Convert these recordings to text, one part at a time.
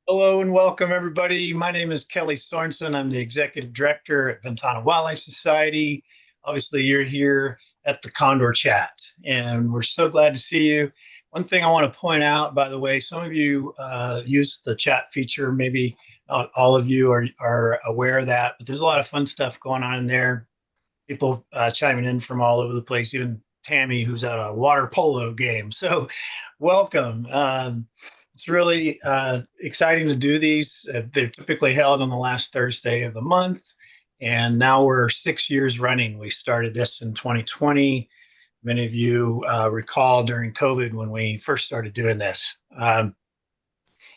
Hello and welcome, everybody. My name is Kelly Sorensen. I'm the executive director at Ventana Wildlife Society. Obviously, you're here at the Condor Chat, and we're so glad to see you. One thing I want to point out, by the way, some of you use the chat feature. Maybe not all of you are aware of that, but there's a lot of fun stuff going on in there. People chiming in from all over the place, even Tammy, who's at a water polo game. So, welcome. It's really exciting to do these. They're typically held on the last Thursday of the month. And now we're 6 years running. We started this in 2020. Many of you recall during COVID when we first started doing this. For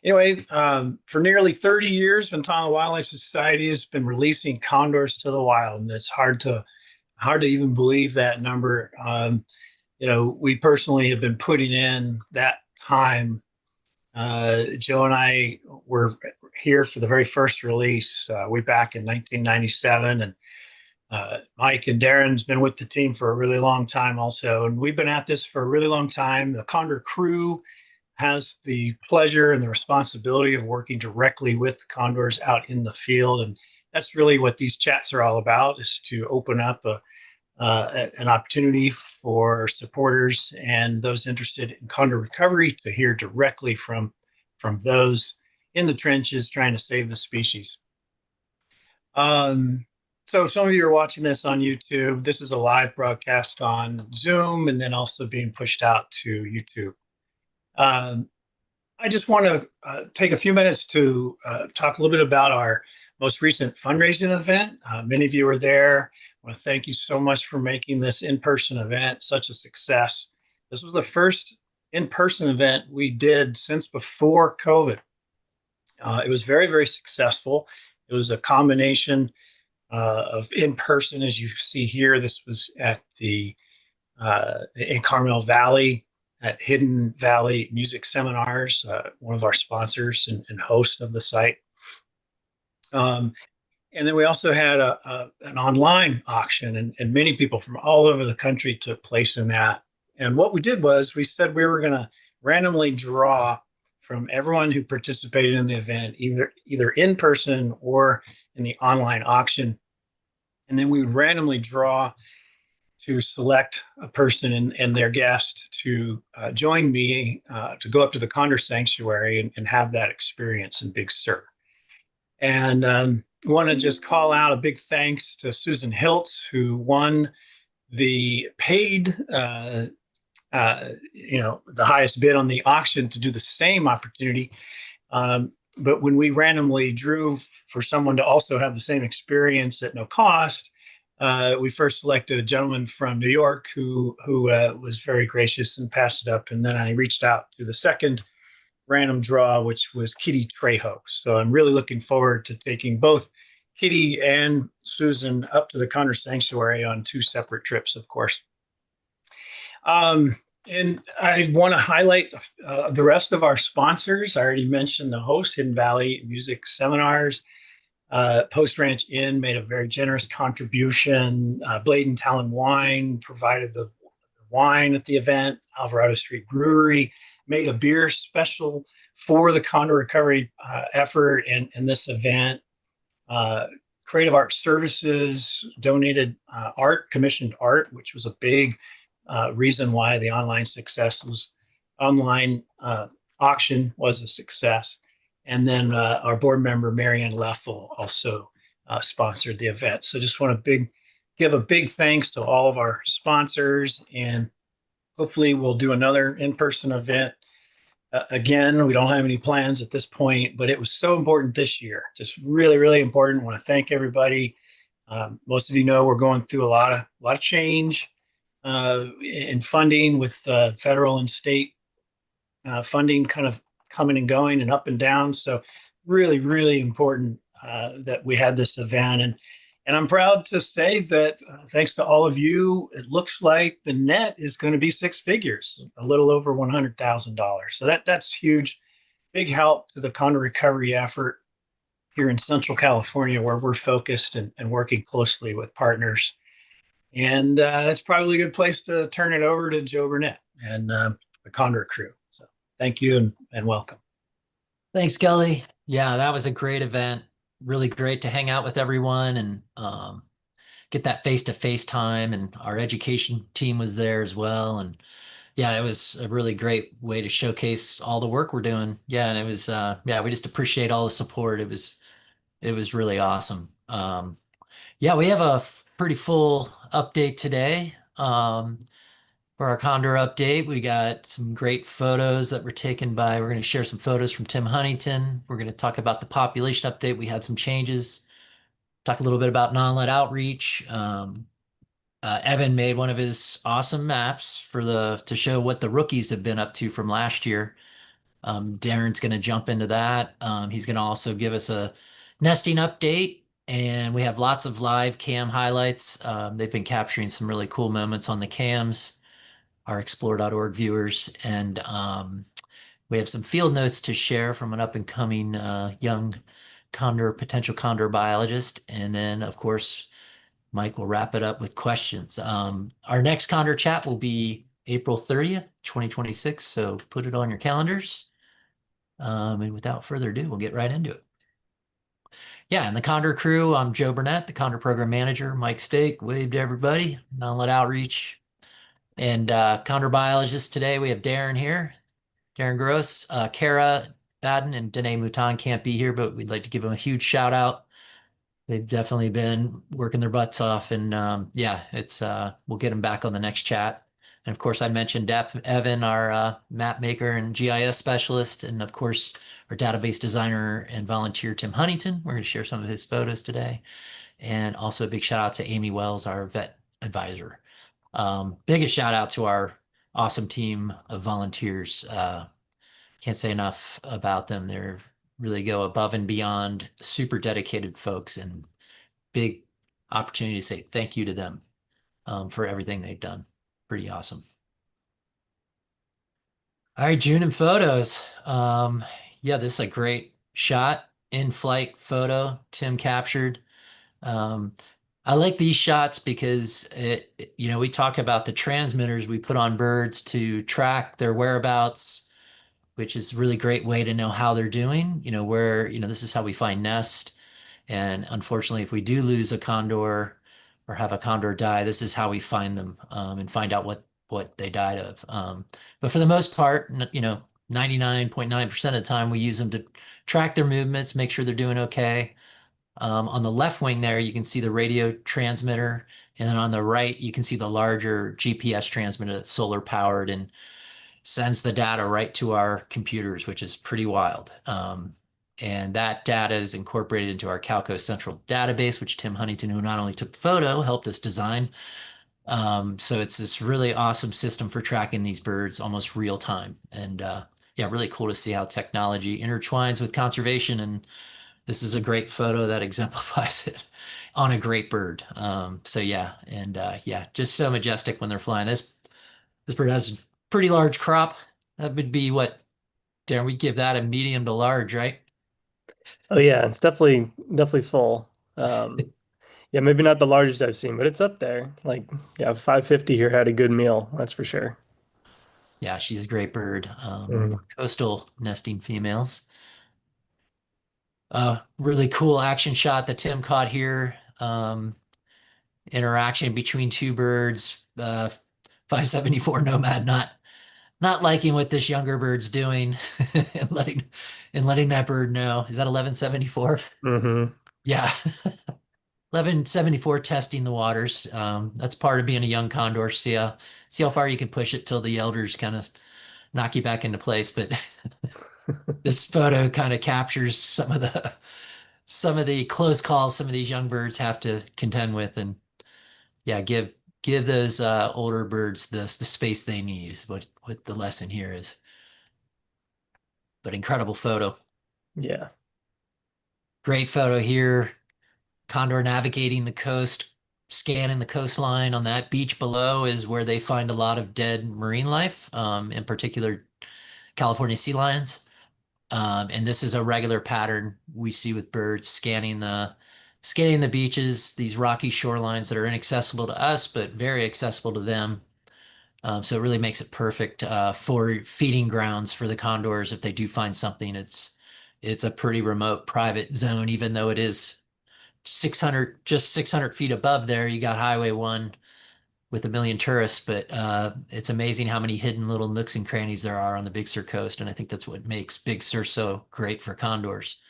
nearly 30 years, Ventana Wildlife Society has been releasing condors to the wild, and it's hard to even believe that number. We personally have been putting in that time. Joe and I were here for the very first release way back in 1997, and Mike and Darren's been with the team for a really long time also, and we've been at this for a really long time. The Condor crew has the pleasure and the responsibility of working directly with condors out in the field, and that's really what these chats are all about: is to open up an opportunity for supporters and those interested in condor recovery to hear directly from those in the trenches trying to save the species. So some of you are watching this on YouTube. This is a live broadcast on Zoom and then also being pushed out to YouTube. I just want to take a few minutes to talk a little bit about our most recent fundraising event. Many of you were there. I want to thank you so much for making this in-person event such a success. This was the first in-person event we did since before COVID. It was very, very successful. It was a combination of in-person, as you see here. This was at in Carmel Valley at Hidden Valley Music Seminars, one of our sponsors and host of the site. And then we also had an online auction, and many people from all over the country took place in that. And what we did was we said we were going to randomly draw from everyone who participated in the event, either in person or in the online auction. And then we would randomly draw to select a person and their guest to join me to go up to the Condor Sanctuary and have that experience in Big Sur. And want to just call out a big thanks to Susan Hiltz, who won the paid, the highest bid on the auction to do the same opportunity. But when we randomly drew for someone to also have the same experience at no cost, we first selected a gentleman from New York who was very gracious and passed it up. And then I reached out to the second random draw, which was Kitty Trejo. So I'm really looking forward to taking both Kitty and Susan up to the Condor Sanctuary on two separate trips, of course. And I want to highlight the rest of our sponsors. I already mentioned the host, Hidden Valley Music Seminars. Post Ranch Inn made a very generous contribution. Blade and Talon Wine provided the wine at the event. Alvarado Street Brewery made a beer special for the condor recovery effort and this event. Creative Art Services donated commissioned art, which was a big reason why the online auction was a success. And then our board member, Marianne Leffel, also sponsored the event. So just want to give a big thanks to all of our sponsors, and hopefully we'll do another in-person event. Again, we don't have any plans at this point, but it was so important this year. Just really, really important. I want to thank everybody. Most of you know we're going through a lot of change in funding with federal and state funding kind of coming and going and up and down. So really, really important that we had this event. And I'm proud to say that thanks to all of you, it looks like the net is going to be six figures, a little over $100,000. So that's huge, big help to the condor recovery effort here in Central California, where we're focused and working closely with partners. And that's probably a good place to turn it over to Joe Burnett and the Condor crew. So thank you and welcome. Thanks, Kelly. Yeah, that was a great event. Really great to hang out with everyone and get that face-to-face time. And our education team was there as well. And yeah, it was a really great way to showcase all the work we're doing. Yeah, and it was yeah, we just appreciate all the support. It was really awesome. Yeah, we have a pretty full update today. For our Condor update, we got some great photos that were taken by, we're going to share some photos from Tim Huntington. We're going to talk about the population update. We had some changes, talk a little bit about non-lead outreach. Evan made one of his awesome maps to show what the rookies have been up to from last year. Darren's going to jump into that. He's going to also give us a nesting update, and we have lots of live cam highlights. They've been capturing some really cool moments on the cams, our explore.org viewers, and we have some field notes to share from an up and coming young potential condor biologist. And then, of course, Mike will wrap it up with questions. Our next condor chat will be April 30th, 2026. So put it on your calendars. And without further ado, we'll get right into it. Yeah, and the Condor crew, I'm Joe Burnett, the Condor program manager. Mike Stake, wave to everybody, non-lead outreach. And Condor biologists today, we have Darren here, Darren Gross, Kara Baden, and Danae Mouton can't be here, but we'd like to give them a huge shout out. They've definitely been working their butts off, and yeah, it's we'll get them back on the next chat. And of course, I mentioned Evan, our map maker and GIS specialist, and of course, our database designer and volunteer Tim Huntington. We're going to share some of his photos today, and also a big shout out to Amy Wells, our vet advisor. Biggest shout out to our awesome team of volunteers. Can't say enough about them. They're really go above and beyond, super dedicated folks, and big opportunity to say thank you to them for everything they've done. Pretty awesome. All right, June and photos. Yeah, this is a great shot, in-flight photo Tim captured. Um, I like these shots because we talk about the transmitters we put on birds to track their whereabouts, which is a really great way to know how they're doing. This is how we find nest. And unfortunately, if we do lose a condor or have a condor die, this is how we find them and find out what they died of. But for the most part, 99.9% of the time, we use them to track their movements, make sure they're doing okay. On the left wing there, you can see the radio transmitter. And then on the right, you can see the larger GPS transmitter that's solar powered and sends the data right to our computers, which is pretty wild. And that data is incorporated into our Calco central database, which Tim Huntington, who not only took the photo, helped us design. So it's this really awesome system for tracking these birds almost real time. And yeah, really cool to see how technology intertwines with conservation. And this is a great photo that exemplifies it on a great bird. So yeah, and yeah, just so majestic when they're flying. This bird has a pretty large crop. That would be what, Darren, we give that a medium to large, right? Oh yeah, it's definitely full. Yeah, maybe not the largest I've seen, but it's up there. Like, yeah, 550 here had a good meal, that's for sure. Yeah, she's a great bird. One of Mm. our coastal nesting females. Really cool action shot that Tim caught here. Interaction between two birds. 574 Nomad not liking what this younger bird's doing and letting that bird know. Is that 1174? Hmm. Yeah. 1174 testing the waters. That's part of being a young condor. See how far you can push it till the elders kind of knock you back into place. But this photo kind of captures some of the close calls some of these young birds have to contend with, and yeah, give those older birds the space they need is what the lesson here is. But incredible photo. Yeah. Great photo here. Condor navigating the coast, scanning the coastline. On that beach below is where they find a lot of dead marine life, in particular California sea lions. And this is a regular pattern we see with birds scanning the beaches, these rocky shorelines that are inaccessible to us, but very accessible to them. So it really makes it perfect for feeding grounds for the condors. If they do find something, it's a pretty remote private zone, even though it is 600, just 600 feet above there. You got Highway 1 with a million tourists, but it's amazing how many hidden little nooks and crannies there are on the Big Sur coast. And I think that's what makes Big Sur so great for condors,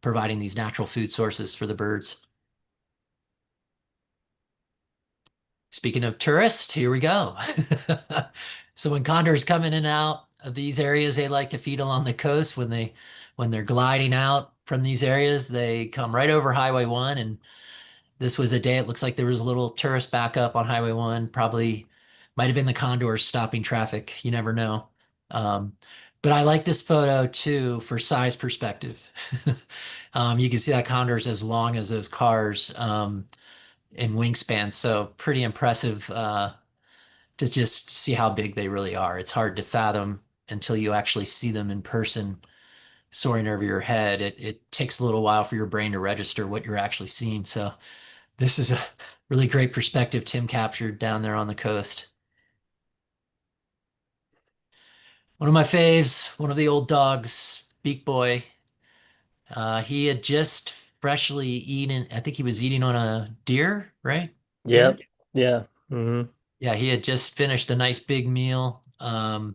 providing these natural food sources for the birds. Speaking of tourists, here we go. So when condors come in and out of these areas, they like to feed along the coast. When they're gliding out from these areas, they come right over Highway 1. And this was a day it looks like there was a little tourist backup on Highway 1. Probably might have been the condors stopping traffic. You never know. Um, but I like this photo too for size perspective. You can see that condor's as long as those cars. In wingspan. So pretty impressive to just see how big they really are. It's hard to fathom until you actually see them in person soaring over your head. It takes a little while for your brain to register what you're actually seeing. So this is a really great perspective Tim captured down there on the coast. One of my faves, one of the old dogs, Beak Boy. He had just freshly eaten, I think he was eating on a deer, right, Yep. Dan? Yeah. Hmm. Yeah, he had just finished a nice big meal. Yeah,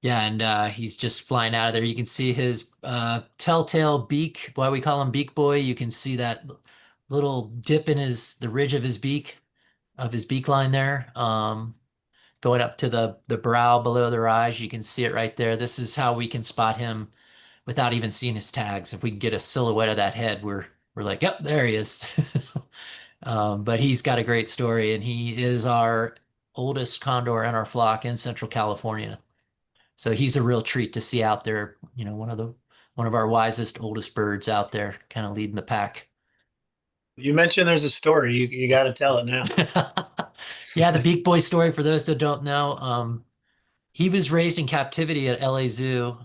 and he's just flying out of there. You can see his telltale beak, why we call him Beak Boy. You can see that little dip in the ridge of his beak line there, going up to the brow below their eyes. You can see it right there. This is how we can spot him without even seeing his tags. If we can get a silhouette of that head, we're like, yep, there he is. But he's got a great story, and he is our oldest condor in our flock in Central California. So he's a real treat to see out there. One of our wisest, oldest birds out there, kind of leading the pack. You mentioned there's a story. You got to tell it now. Yeah, the Beak Boy story. For those that don't know, he was raised in captivity at LA Zoo,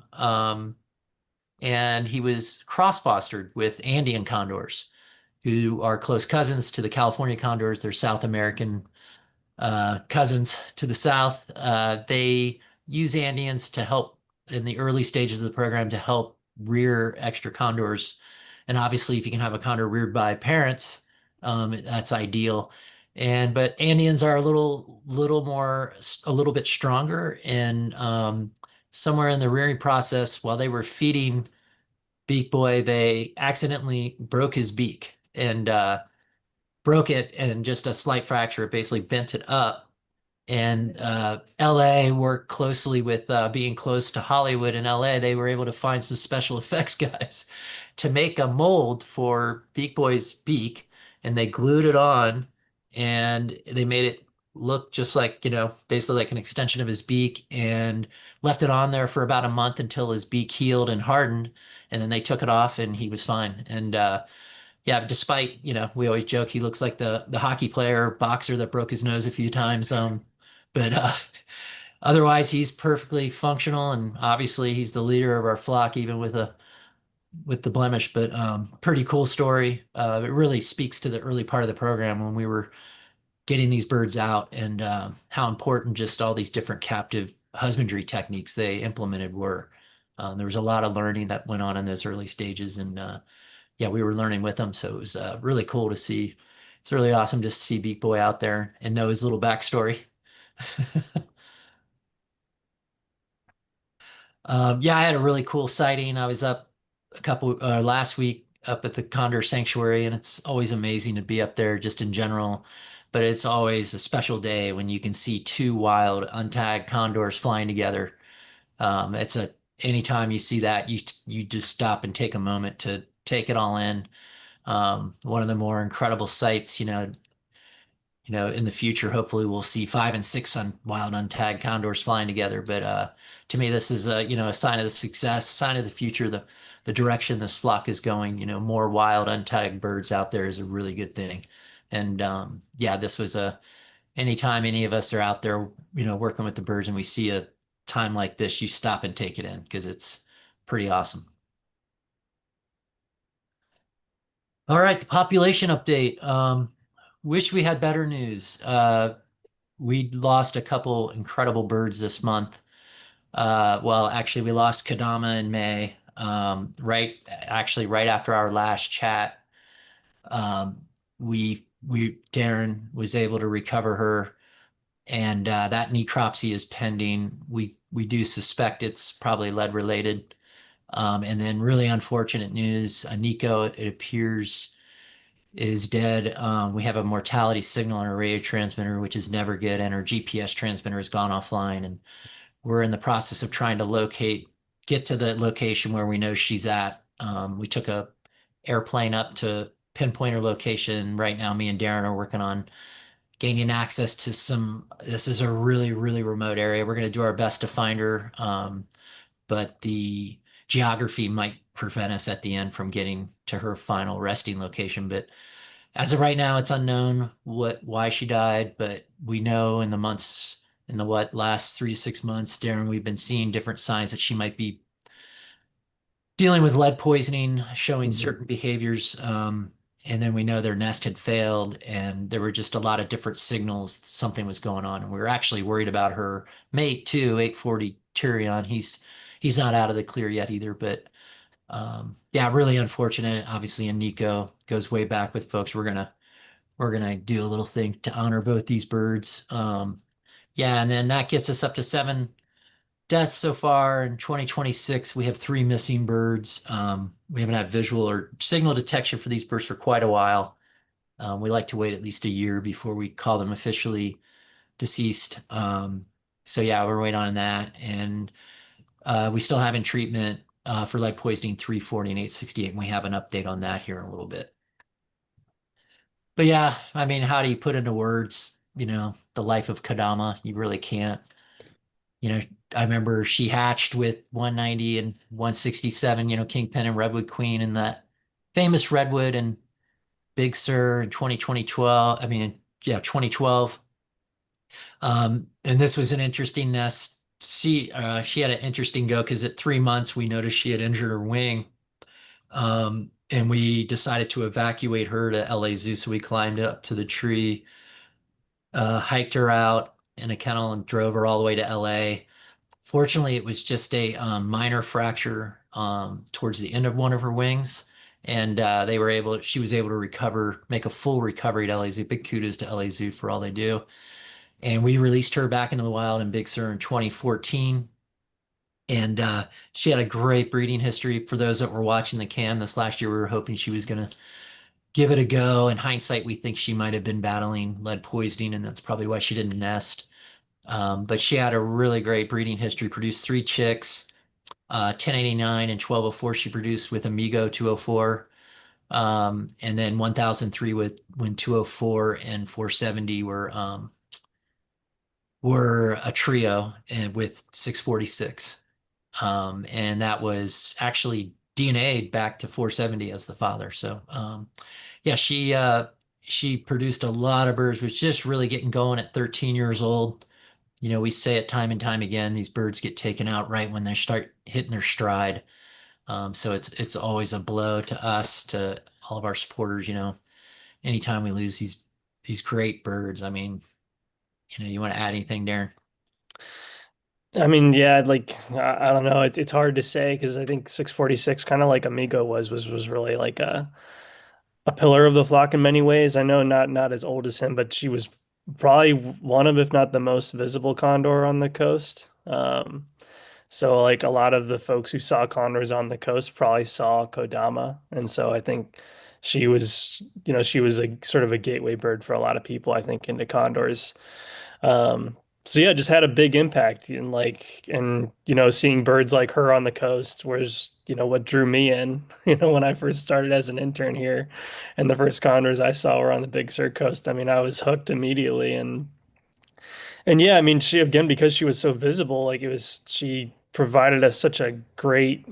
and he was cross-fostered with Andean condors, who are close cousins to the California condors. They're South American cousins to the south. They use Andeans to help in the early stages of the program to help rear extra condors. And obviously, if you can have a condor reared by parents, that's ideal. But Andeans are a little bit stronger. And somewhere in the rearing process, while they were feeding Beak Boy, they accidentally broke his beak and broke it, and just a slight fracture. It basically bent it up. And LA worked closely with being close to Hollywood in LA. They were able to find some special effects guys to make a mold for Beak Boy's beak, and they glued it on, and they made it look just like, basically like an extension of his beak, and left it on there for about a month until his beak healed and hardened. And then they took it off, and he was fine. And yeah, despite, we always joke he looks like the hockey player, boxer that broke his nose a few times. But otherwise, he's perfectly functional, and obviously he's the leader of our flock, even with the blemish. But pretty cool story. It really speaks to the early part of the program when we were getting these birds out, and how important just all these different captive husbandry techniques they implemented were. There was a lot of learning that went on in those early stages, and yeah, we were learning with them. So it was really cool to see. It's really awesome just to see Beak Boy out there and know his little backstory. Yeah, I had a really cool sighting. I was up last week up at the Condor Sanctuary, and it's always amazing to be up there just in general. But it's always a special day when you can see two wild untagged condors flying together. It's a Anytime you see that, you just stop and take a moment to take it all in. One of the more incredible sights, in the future, hopefully we'll see 5 and 6 wild untagged condors flying together. But to me, this is a sign of the success, sign of the future, the direction this flock is going. More wild untagged birds out there is a really good thing. And yeah, this was anytime any of us are out there, working with the birds, and we see a time like this, you stop and take it in because it's pretty awesome. All right, the population update. Wish we had better news. We lost a couple incredible birds this month. Well, actually, we lost KODAMA in May. right after our last chat. Um, we Darren was able to recover her, and that necropsy is pending. We do suspect it's probably lead related. And then really unfortunate news, Iniko, it appears, is dead. We have a mortality signal on our radio transmitter, which is never good, and our GPS transmitter has gone offline, and we're in the process of trying to get to the location where we know she's at. We took a airplane up to pinpoint her location. Right now, me and Darren are working on gaining access to this is a really, really remote area. We're going to do our best to find her. But the geography might prevent us at the end from getting to her final resting location. But as of right now, it's unknown why she died, but we know in the last 3 to 6 months, Darren, we've been seeing different signs that she might be dealing with lead poisoning, showing certain behaviors. And then we know their nest had failed, and there were just a lot of different signals something was going on. And we were actually worried about her mate too, 840 Tyrion. He's not out of the clear yet either, but yeah, really unfortunate. Obviously, Iniko goes way back with folks. We're gonna do a little thing to honor both these birds. Yeah, and then that gets us up to 7 deaths so far in 2026. We have 3 missing birds. We haven't had visual or signal detection for these birds for quite a while. We like to wait at least a year before we call them officially deceased. So yeah, we're waiting on that, and we still have in treatment for lead poisoning 340 and 868, and we have an update on that here in a little bit. But yeah, I mean, how do you put into words, the life of KODAMA? You really can't. You know, I remember she hatched with 190 and 167, Kingpin and Redwood Queen and that famous Redwood and Big Sur in 2012. I mean, yeah, 2012. And this was an interesting nest. She had an interesting go because at 3 months we noticed she had injured her wing. And we decided to evacuate her to LA Zoo. So we climbed up to the tree, hiked her out in a kennel and drove her all the way to LA. Fortunately, it was just a minor fracture towards the end of one of her wings. And she was able to make a full recovery at LA Zoo. Big kudos to LA Zoo for all they do. And we released her back into the wild in Big Sur in 2014. And she had a great breeding history. For those that were watching the cam this last year, we were hoping she was going to give it a go. In hindsight, we think she might have been battling lead poisoning, and that's probably why she didn't nest. But she had a really great breeding history, produced 3 chicks, 1089 and 1204 she produced with Amigo 204. And then 1003 when 204 and 470 were a trio and with 646. And that was actually DNA'd back to 470 as the father. So yeah, she produced a lot of birds, was just really getting going at 13 years old. We say it time and time again, these birds get taken out right when they start hitting their stride. So it's always a blow to us, to all of our supporters, anytime we lose these great birds. I mean, you want to add anything, Darren? I mean, yeah, like I don't know. It's hard to say because I think 646, kind of like Amigo was really like a pillar of the flock in many ways. I know not as old as him, but she was probably one of, if not the most visible condor on the coast. So like a lot of the folks who saw condors on the coast probably saw Kodama, and so I think she was a sort of a gateway bird for a lot of people, I think, into condors. So yeah, just had a big impact, and seeing birds like her on the coast was what drew me in. When I first started as an intern here, and the first condors I saw were on the Big Sur coast. I mean, I was hooked immediately, and yeah, I mean, she, again, because she was so visible, like she provided us such a great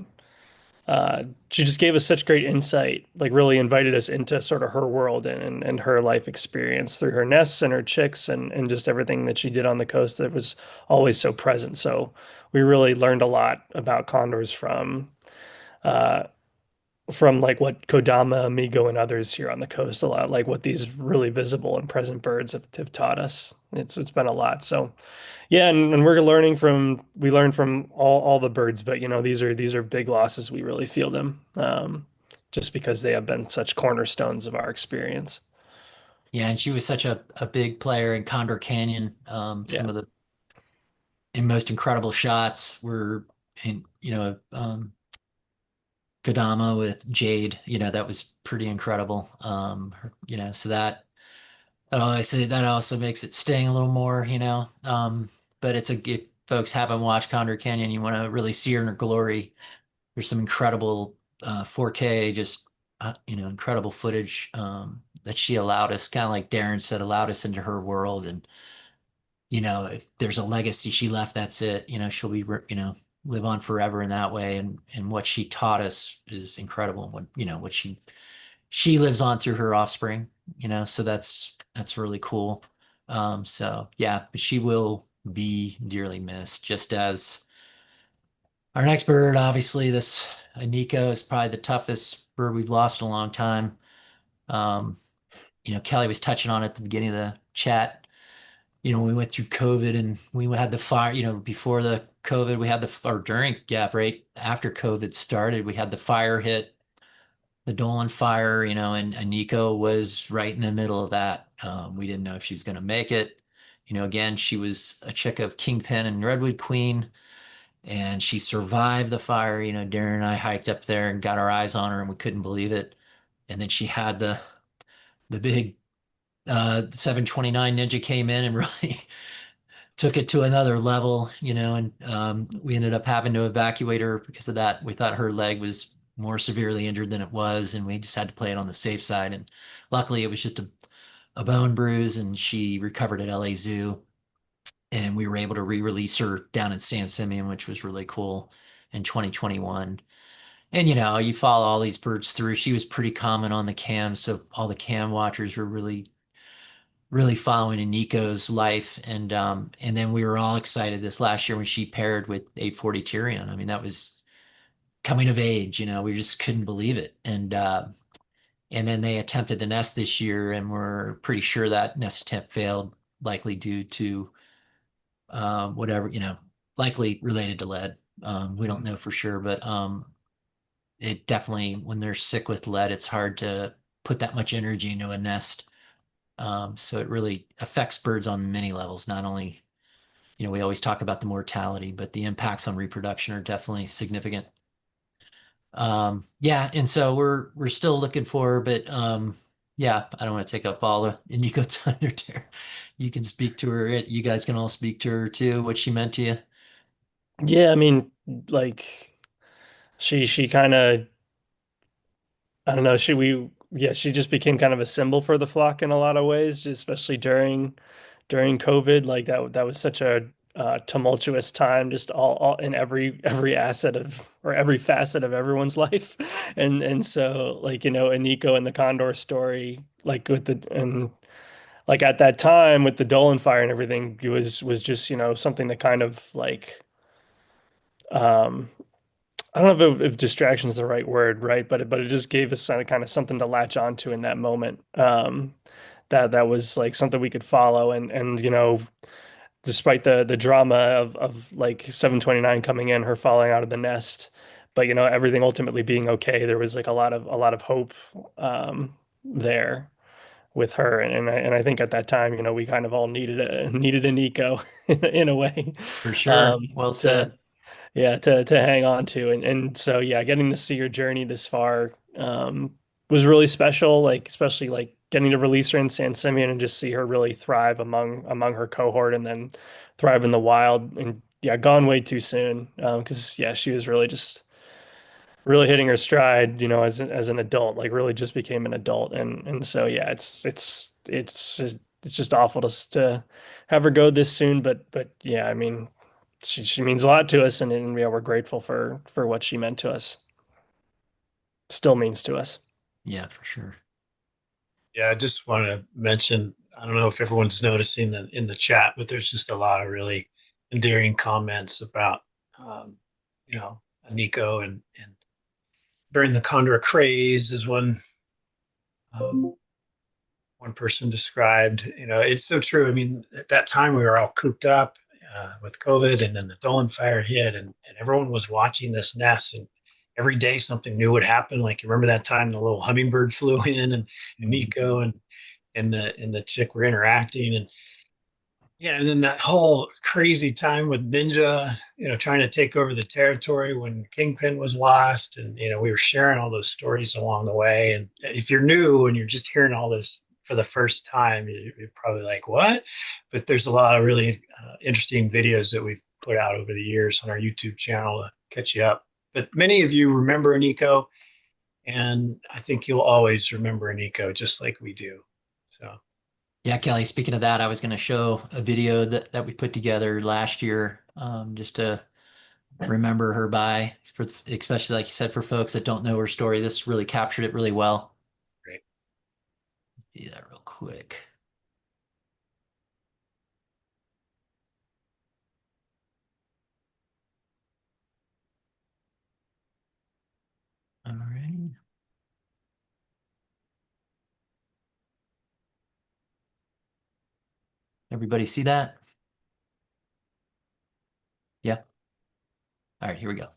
she just gave us such great insight, like really invited us into sort of her world and her life experience through her nests and her chicks and just everything that she did on the coast that was always so present. So we really learned a lot about condors from uh, from like what Kodama, Amigo, and others here on the coast a lot, like what these really visible and present birds have taught us. It's been a lot. So yeah, and we learn from all the birds, but you know, these are big losses. We really feel them. Just because they have been such cornerstones of our experience. Yeah, and she was such a big player in Condor Canyon. Yeah. Some of the most incredible shots were in, Kodama with Jade, that was pretty incredible. So that also makes it sting a little more, but if folks haven't watched Condor Canyon, you want to really see her in her glory. There's some incredible 4K, just incredible footage that she allowed us, kind of like Darren said, allowed us into her world. And if there's a legacy she left, that's it. She'll be live on forever in that way. And what she taught us is incredible. What she lives on through her offspring. So that's really cool. So yeah, but she will be dearly missed, just as our next bird. Obviously, this Iniko is probably the toughest bird we've lost in a long time. Um, Kelly was touching on it at the beginning of the chat. We went through COVID and we had the fire, before the COVID, we had or during, yeah, right after COVID started, we had the fire hit, the Dolan fire, and Nico was right in the middle of that. We didn't know if she was going to make it. Again, she was a chick of Kingpin and Redwood Queen, and she survived the fire. Darren and I hiked up there and got our eyes on her, and we couldn't believe it. And then she had the big 729 Ninja came in and really took it to another level, and we ended up having to evacuate her because of that. We thought her leg was more severely injured than it was, and we just had to play it on the safe side. And luckily, it was just a bone bruise, and she recovered at LA Zoo. And we were able to re-release her down in San Simeon, which was really cool in 2021. And you follow all these birds through. She was pretty common on the cam, so all the cam watchers were really following Iniko's life. And then we were all excited this last year when she paired with 840 Tyrion. I mean, that was coming of age, we just couldn't believe it. And then they attempted to nest this year, and we're pretty sure that nest attempt failed, likely due to whatever, likely related to lead. We don't know for sure, but it definitely, when they're sick with lead, it's hard to put that much energy into a nest. So it really affects birds on many levels. Not only, we always talk about the mortality, but the impacts on reproduction are definitely significant. Yeah, and so we're still looking for, but yeah, I don't want to take up all the Iniko time there. You can speak to her. You guys can all speak to her too, what she meant to you. Yeah, I mean, like she kind of, I don't know, she just became kind of a symbol for the flock in a lot of ways, especially during COVID. Like that was such a tumultuous time, just all in every asset of or every facet of everyone's life. And so like, Iniko and the Condor story, like with the and like at that time with the Dolan fire and everything, it was just, something that kind of like um I don't know if distraction is the right word, right? But it just gave us kind of something to latch onto in that moment. That was like something we could follow, and despite the drama of like 729 coming in, her falling out of the nest, but everything ultimately being okay. There was like a lot of hope there with her, and I think at that time, we kind of all needed a Nico in a way, For sure. um, Well to said. yeah, to hang on to. And so yeah, getting to see your journey this far was really special, like especially like getting to release her in San Simeon and just see her really thrive among her cohort and then thrive in the wild. And yeah, gone way too soon. Because yeah, she was really just really hitting her stride, as an adult, like really just became an adult. And so yeah, it's just awful to have her go this soon, but yeah, I mean, she means a lot to us, and yeah, we're grateful for what she meant to us. Still means to us. Yeah, for sure. Yeah, I just want to mention, I don't know if everyone's noticing that in the chat, but there's just a lot of really endearing comments about, um, you know, Nico and during the condor craze, as one person described. It's so true. I mean, at that time we were all cooped up with COVID, and then the Dolan fire hit, and everyone was watching this nest, and every day something new would happen. Like, you remember that time the little hummingbird flew in, and Iniko and the chick were interacting, and yeah, and then that whole crazy time with Ninja, trying to take over the territory when Kingpin was lost. And, we were sharing all those stories along the way. And if you're new and you're just hearing all this for the first time, you're probably like, what? But there's a lot of really interesting videos that we've put out over the years on our YouTube channel to catch you up. But many of you remember Iniko, and I think you'll always remember Iniko just like we do. So. Yeah, Kelly, speaking of that, I was going to show a video that we put together last year, just to remember her by, especially like you said, for folks that don't know her story. This really captured it really well. Great. Do that real quick. All right. Everybody see that? Yeah. All right, here we go.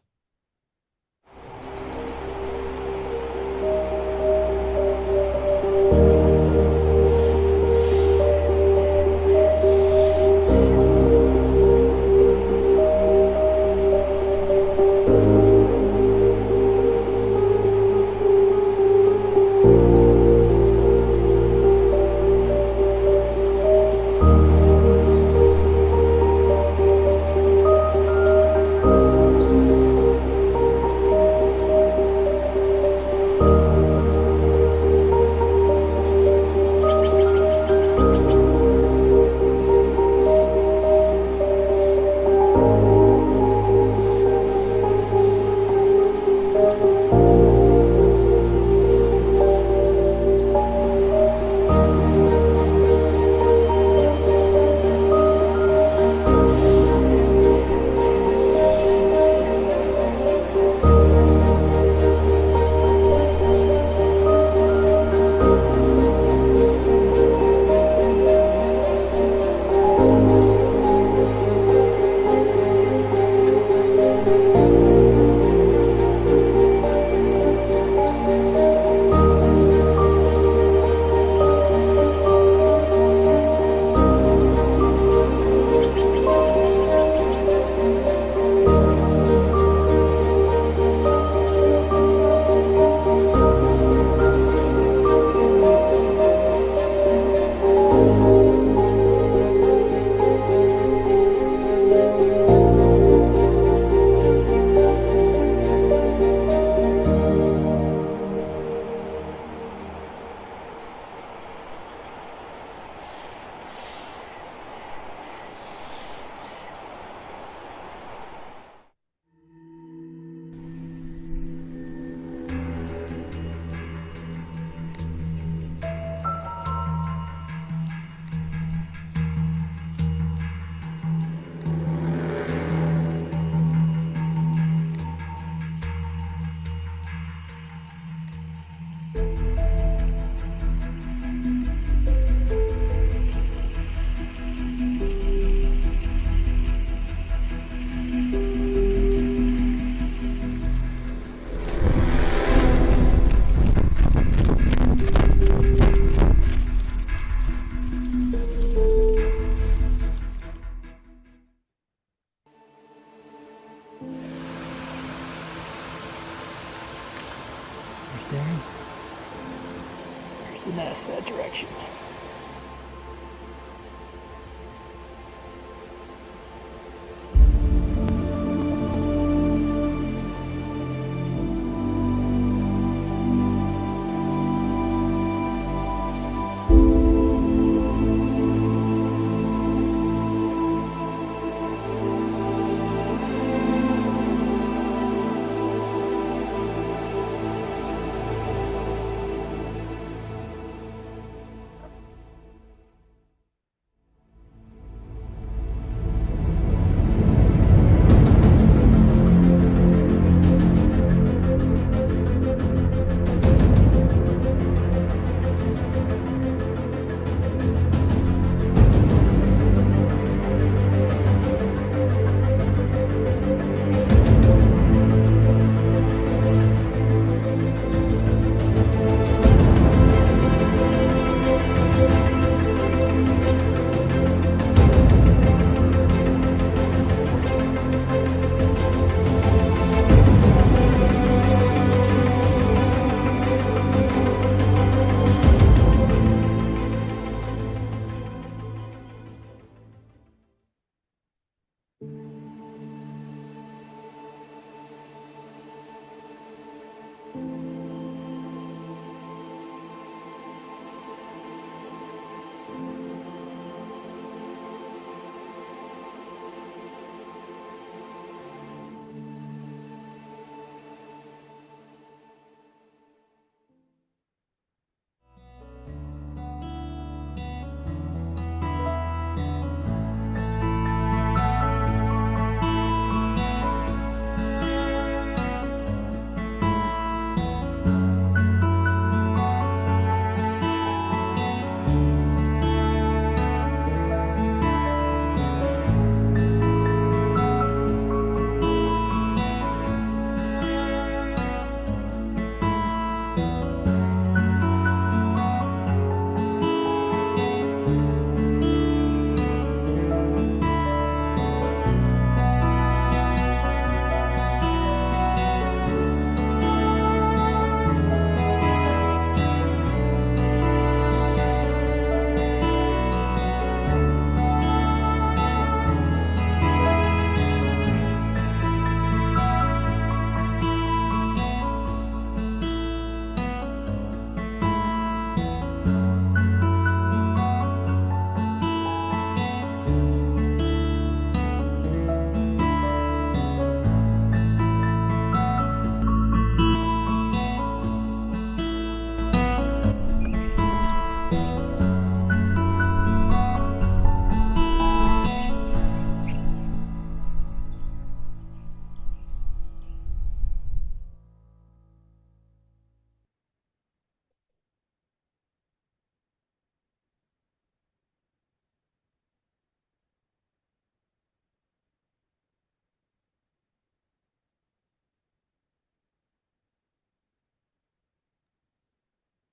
There. There's the nest, that direction.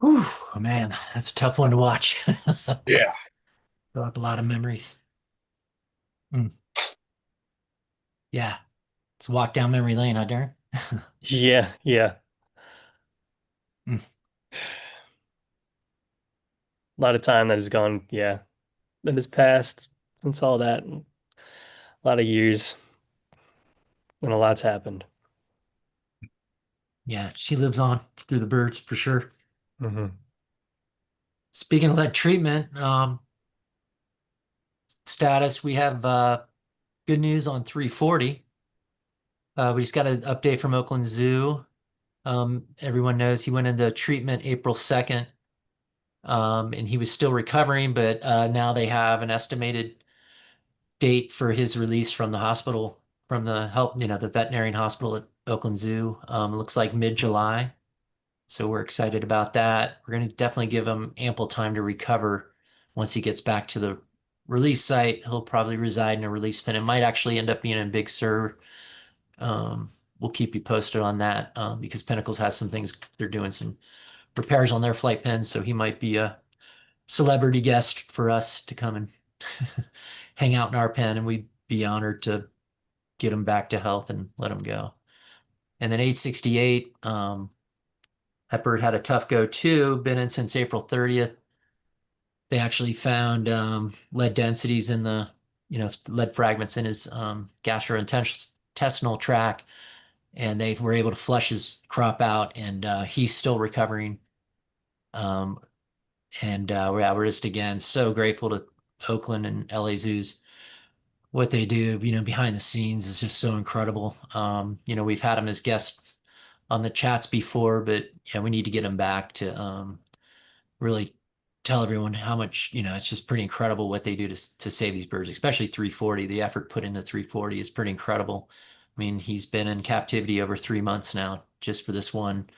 Whew, oh man, that's a tough one to watch. Yeah. Brought up a lot of memories. Mm, yeah, let's walk down memory lane, huh, Darren? Yeah, yeah. Mm, A lot of time that has gone, yeah, that has passed since all that. A lot of years and a lot's happened. yeah, she lives on through the birds for sure. Hmm. Speaking of lead treatment, status, we have good news on 340. We just got an update from Oakland Zoo. Everyone knows he went into treatment April 2nd, and he was still recovering, but now they have an estimated date for his release from the hospital, from the help, the veterinarian hospital at Oakland Zoo. Looks like mid-July. So we're excited about that. We're going to definitely give him ample time to recover once he gets back to the release site. He'll probably reside in a release pen. It might actually end up being in Big Sur. Um, we'll keep you posted on that because Pinnacles has some things they're doing some repairs on their flight pens, so he might be a celebrity guest for us to come and hang out in our pen, and we'd be honored to get him back to health and let him go. And then 868, that bird had a tough go too, been in since April 30th. They actually found lead densities in the, lead fragments in his gastrointestinal tract, and they were able to flush his crop out, and he's still recovering. Um, and we're just again so grateful to Oakland and LA Zoos. What they do, behind the scenes is just so incredible. We've had him as guests on the chats before, but yeah, we need to get him back to really tell everyone how much, it's just pretty incredible what they do to save these birds, especially 340. The effort put into 340 is pretty incredible. I mean, he's been in captivity over 3 months now just for this one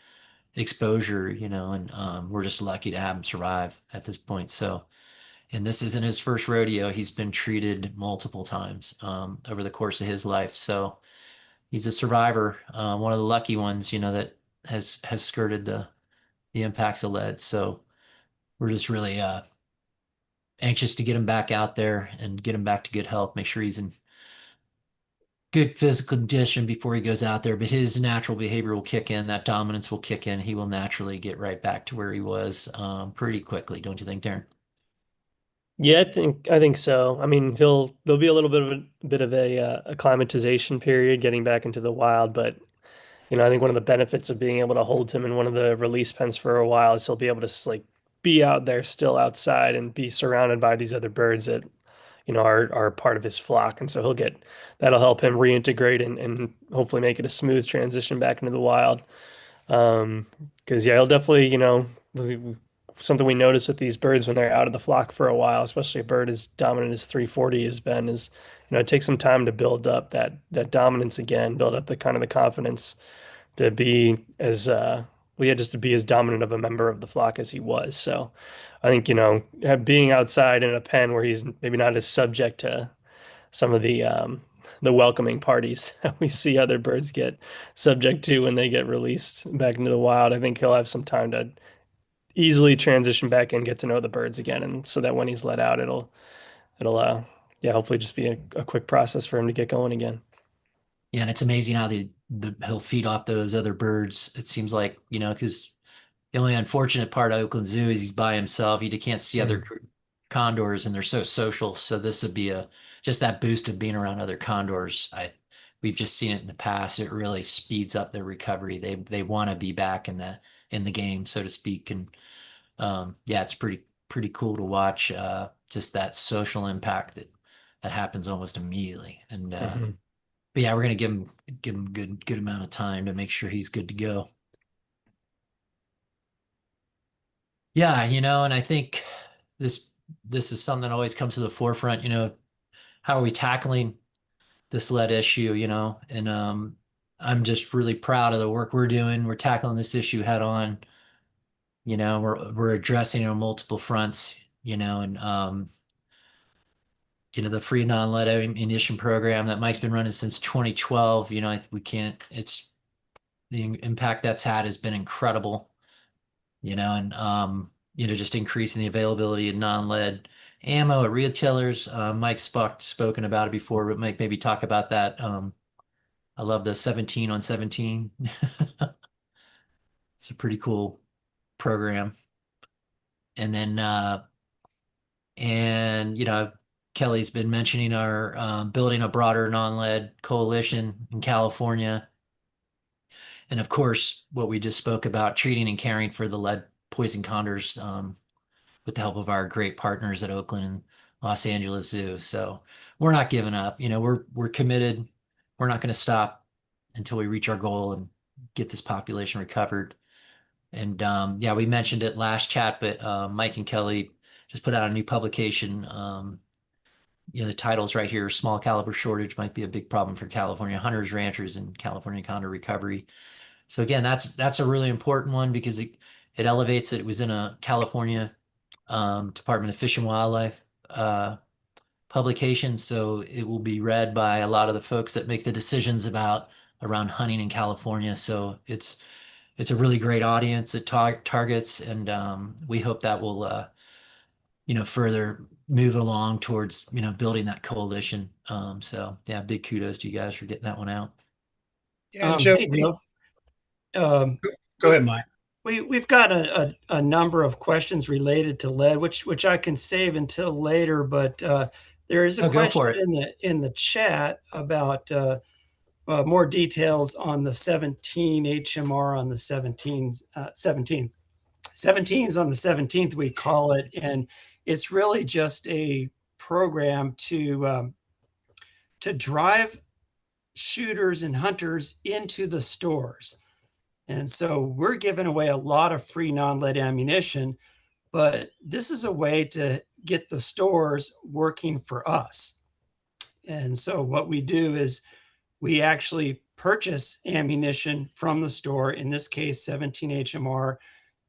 exposure, and we're just lucky to have him survive at this point. So, and this isn't his first rodeo. He's been treated multiple times over the course of his life. So he's a survivor, one of the lucky ones, that has skirted the impacts of lead. So we're just really anxious to get him back out there and get him back to good health. Make sure he's in good physical condition before he goes out there. But his natural behavior will kick in. That dominance will kick in. He will naturally get right back to where he was pretty quickly. Don't you think, Darren? Yeah, I think so. I mean, there'll be a little bit of a acclimatization period getting back into the wild, but I think one of the benefits of being able to hold him in one of the release pens for a while is he'll be able to like be out there still outside and be surrounded by these other birds that are part of his flock, and so that'll help him reintegrate and hopefully make it a smooth transition back into the wild. Um, because yeah, he'll definitely, something we notice with these birds when they're out of the flock for a while, especially a bird as dominant as 340 has been, is it takes some time to build up that dominance again, build up the kind of the confidence to be as well, yeah, just to be as dominant of a member of the flock as he was. So I think, being outside in a pen where he's maybe not as subject to some of the welcoming parties that we see other birds get subject to when they get released back into the wild. I think he'll have some time to easily transition back and get to know the birds again, and so that when he's let out, it'll yeah, hopefully just be a quick process for him to get going again. Yeah, and it's amazing how he'll feed off those other birds. It seems like, because the only unfortunate part of Oakland Zoo is he's by himself. He can't see other Mm. condors, and they're so social. So this would be just that boost of being around other condors. We've just seen it in the past. It really speeds up their recovery. They want to be back in the game, so to speak. And yeah, it's pretty cool to watch just that social impact that happens almost immediately. And Mhm. but yeah, we're gonna give him good amount of time to make sure he's good to go. Yeah, and I think this this is something that always comes to the forefront, how are we tackling this lead issue, and I'm just really proud of the work we're doing. We're tackling this issue head on, we're addressing it on multiple fronts, and the free non-lead ammunition program that Mike's been running since 2012, we can't, it's the impact that's had has been incredible. and just increasing the availability of non-lead ammo at retailers. Mike's spoken about it before, but Mike, maybe talk about that. I love the 17 on 17. It's a pretty cool program. And then, Kelly's been mentioning our building a broader non-lead coalition in California. And of course, what we just spoke about, treating and caring for the lead poison condors with the help of our great partners at Oakland and Los Angeles Zoo. So we're not giving up. We're committed. We're not going to stop until we reach our goal and get this population recovered. And we mentioned it last chat, but Mike and Kelly just put out a new publication. The title's right here. Small caliber shortage might be a big problem for California hunters, ranchers, and California condor recovery. So again, that's a really important one because it elevates it. It was in a California Department of Fish and Wildlife publication, so it will be read by a lot of the folks that make the decisions around hunting in California. So it's a really great audience it targets, and we hope that will further move along towards building that coalition. So yeah, big kudos to you guys for getting that one out. Yeah, Joe, Hey, Bill. Um, go ahead, Mike. we've got a number of questions related to lead, which I can save until later. But there is a Go for question it. in the chat about more details on the 17 HMR on the 17th. 17s on the 17th, we call it, and it's really just a program to drive shooters and hunters into the stores. And so we're giving away a lot of free non-lead ammunition, but this is a way to get the stores working for us. And so what we do is we actually purchase ammunition from the store, in this case, 17 HMR,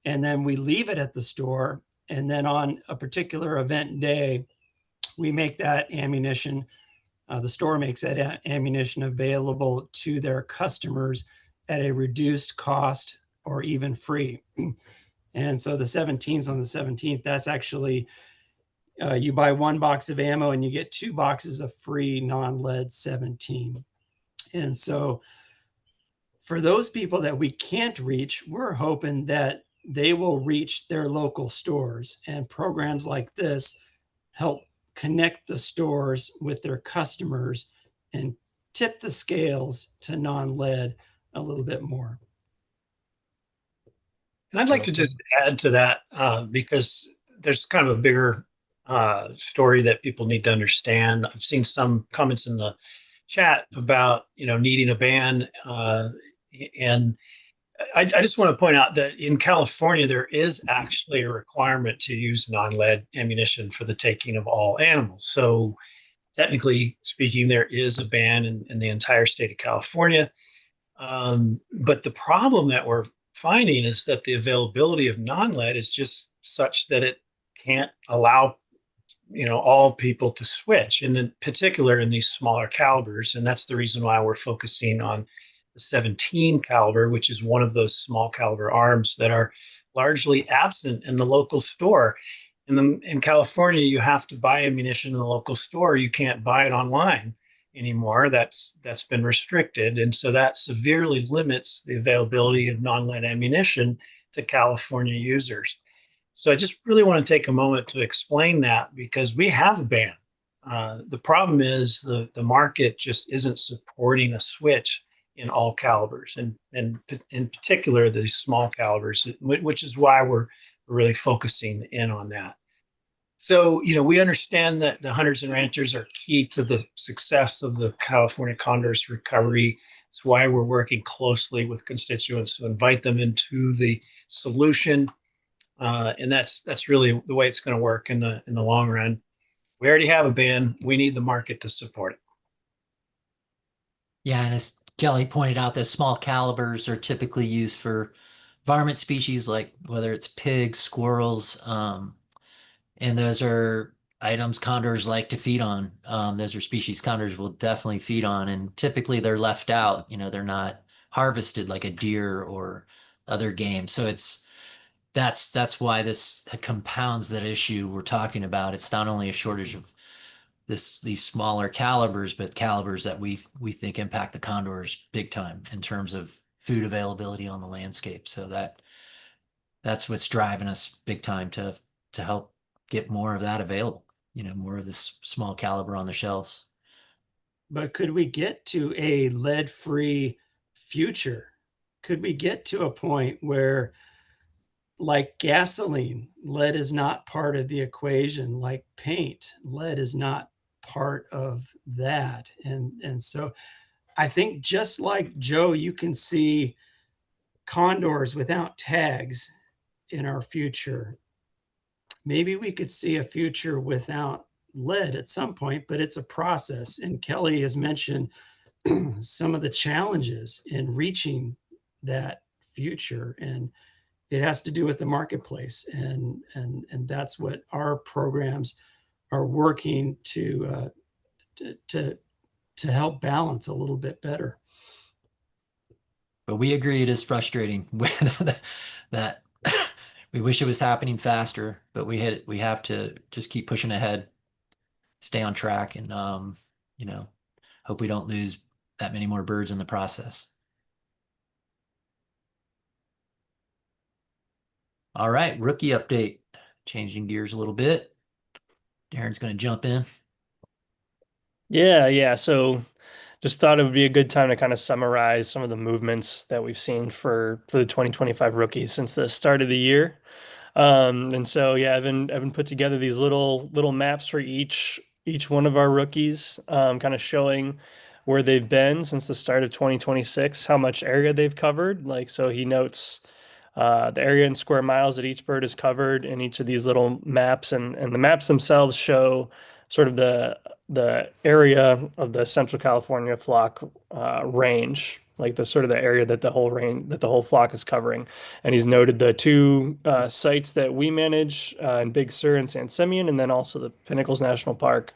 and then we leave it at the store. And then on a particular event day, we make that ammunition, the store makes that ammunition available to their customers at a reduced cost or even free. And so the 17s on the 17th, that's actually, you buy one box of ammo and you get 2 boxes of free non-lead 17. And so for those people that we can't reach, we're hoping that they will reach their local stores, and programs like this help connect the stores with their customers and tip the scales to non-lead a little bit more. And I'd like to just add to that because there's kind of a bigger story that people need to understand. I've seen some comments in the chat about needing a ban, and I just want to point out that in California there is actually a requirement to use non-lead ammunition for the taking of all animals. So technically speaking, there is a ban in the entire state of California. But the problem that we're finding is that the availability of non-lead is just such that it can't allow all people to switch, and in particular in these smaller calibers. And that's the reason why we're focusing on the 17 caliber, which is one of those small caliber arms that are largely absent in the local store. In California, you have to buy ammunition in the local store. You can't buy it online anymore. That's been restricted. And so that severely limits the availability of non-lead ammunition to California users. So I just really want to take a moment to explain that, because we have a ban. The problem is the market just isn't supporting a switch in all calibers, and in particular the small calibers, which is why we're really focusing in on that. So, we understand that the hunters and ranchers are key to the success of the California condors recovery. It's why we're working closely with constituents to invite them into the solution. And that's really the way it's going to work in the long run. We already have a ban. We need the market to support it. Yeah, and as Kelly pointed out, the small calibers are typically used for varmint species, like whether it's pigs, squirrels, and those are items condors like to feed on. Those are species condors will definitely feed on, and typically they're left out. They're not harvested like a deer or other game. So that's why this compounds that issue we're talking about. It's not only a shortage of these smaller calibers, but calibers that we think impact the condors big time in terms of food availability on the landscape. So that's what's driving us big time to help get more of that available, more of this small caliber on the shelves. But could we get to a lead-free future? Could we get to a point where, like gasoline, lead is not part of the equation, like paint, lead is not part of that. And so I think, just like Joe, you can see condors without tags in our future. Maybe we could see a future without lead at some point, but it's a process. And Kelly has mentioned some of the challenges in reaching that future, and it has to do with the marketplace, and that's what our programs are working to help balance a little bit better. But we agree it is frustrating with that. We wish it was happening faster, but we have to just keep pushing ahead, stay on track, and hope we don't lose that many more birds in the process. All right, rookie update. Changing gears a little bit. Darren's going to jump in. Yeah. So just thought it would be a good time to kind of summarize some of the movements that we've seen for the 2025 rookies since the start of the year. And so yeah, Evan put together these little maps for each one of our rookies, kind of showing where they've been since the start of 2026, how much area they've covered. Like, so he notes the area in square miles that each bird is covered in each of these little maps, and the maps themselves show sort of the area of the Central California flock range, like the sort of the area that the whole flock is covering. And he's noted the two sites that we manage in Big Sur and San Simeon, and then also the Pinnacles National Park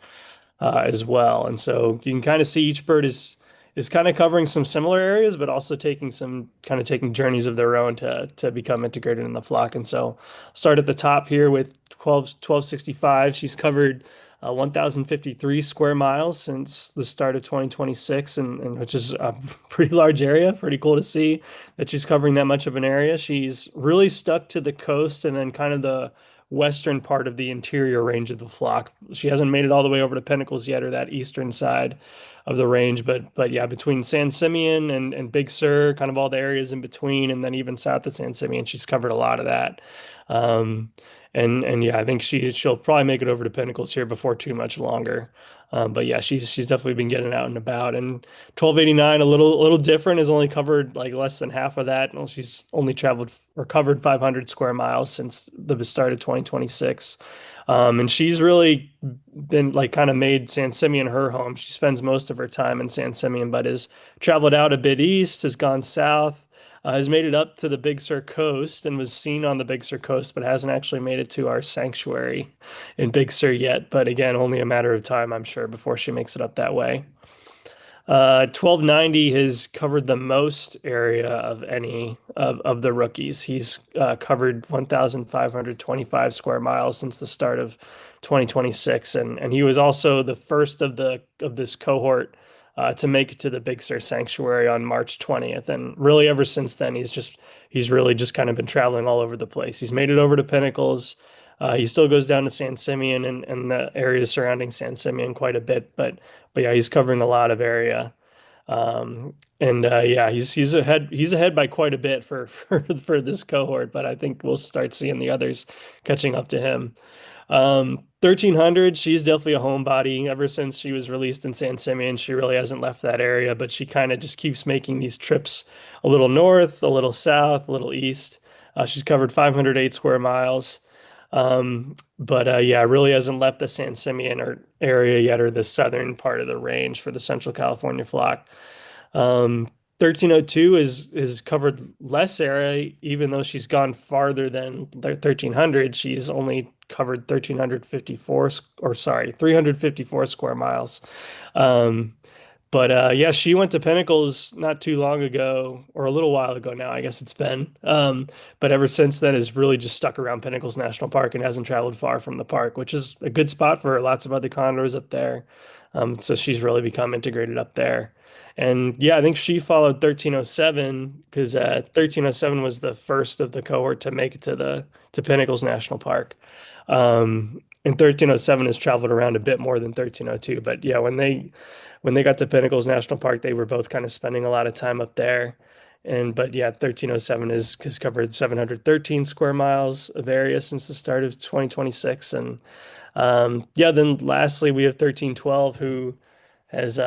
as well. And so you can kind of see each bird is kind of covering some similar areas, but also taking journeys of their own to become integrated in the flock. And so start at the top here with 1265. She's covered 1,053 square miles since the start of 2026, and which is a pretty large area. Pretty cool to see that she's covering that much of an area. She's really stuck to the coast and then kind of the western part of the interior range of the flock. She hasn't made it all the way over to Pinnacles yet, or that eastern side of the range, but yeah, between San Simeon and Big Sur, kind of all the areas in between, and then even south of San Simeon, she's covered a lot of that. Um, and yeah, I think she'll probably make it over to Pinnacles here before too much longer. But yeah, she's definitely been getting out and about. And 1289, a little different, has only covered like less than half of that. Well, she's only traveled or covered 500 square miles since the start of 2026. And she's really been like kind of made San Simeon her home. She spends most of her time in San Simeon, but has traveled out a bit east, has gone south, has made it up to the Big Sur coast and was seen on the Big Sur coast, but hasn't actually made it to our sanctuary in Big Sur yet. But again, only a matter of time, I'm sure, before she makes it up that way. 1290 has covered the most area of any of the rookies. He's covered 1,525 square miles since the start of 2026, and he was also the first of this cohort to make it to the Big Sur Sanctuary on March 20th. And really, ever since then, he's really just kind of been traveling all over the place. He's made it over to Pinnacles. He still goes down to San Simeon and the areas surrounding San Simeon quite a bit, but yeah, he's covering a lot of area. And yeah, he's ahead by quite a bit for this cohort, but I think we'll start seeing the others catching up to him. 1300, she's definitely a homebody. Ever since she was released in San Simeon, she really hasn't left that area, but she kind of just keeps making these trips a little north, a little south, a little east. She's covered 508 square miles. But yeah, really hasn't left the San Simeon area yet, or the southern part of the range for the Central California flock. 1302 is covered less area, even though she's gone farther than 1300. She's only covered 1354, or sorry, 354 square miles. But yeah, she went to Pinnacles not too long ago, or a little while ago now, I guess it's been. But ever since then has really just stuck around Pinnacles National Park and hasn't traveled far from the park, which is a good spot for her. Lots of other condors up there. So she's really become integrated up there. And yeah, I think she followed 1307 because 1307 was the first of the cohort to make it to Pinnacles National Park. And 1307 has traveled around a bit more than 1302. But yeah, when they got to Pinnacles National Park, they were both kind of spending a lot of time up there. And but yeah, 1307 has covered 713 square miles of area since the start of 2026. And yeah, then lastly, we have 1312, who has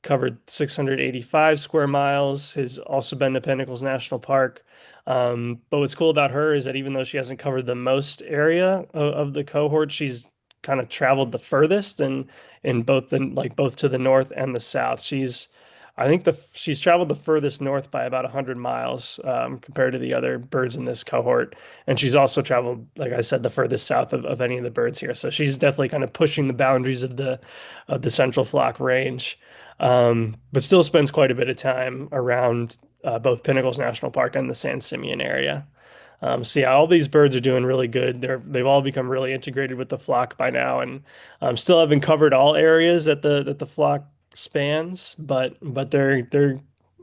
covered 685 square miles, has also been to Pinnacles National Park. But what's cool about her is that even though she hasn't covered the most area of the cohort, she's kind of traveled the furthest and in both both to the north and the south. I think she's traveled the furthest north by about 100 miles compared to the other birds in this cohort. And she's also traveled, like I said, the furthest south of any of the birds here. So she's definitely kind of pushing the boundaries of the central flock range, but still spends quite a bit of time around both Pinnacles National Park and the San Simeon area. So yeah, all these birds are doing really good. They've all become really integrated with the flock by now, and still haven't covered all areas that the flock spans, but they're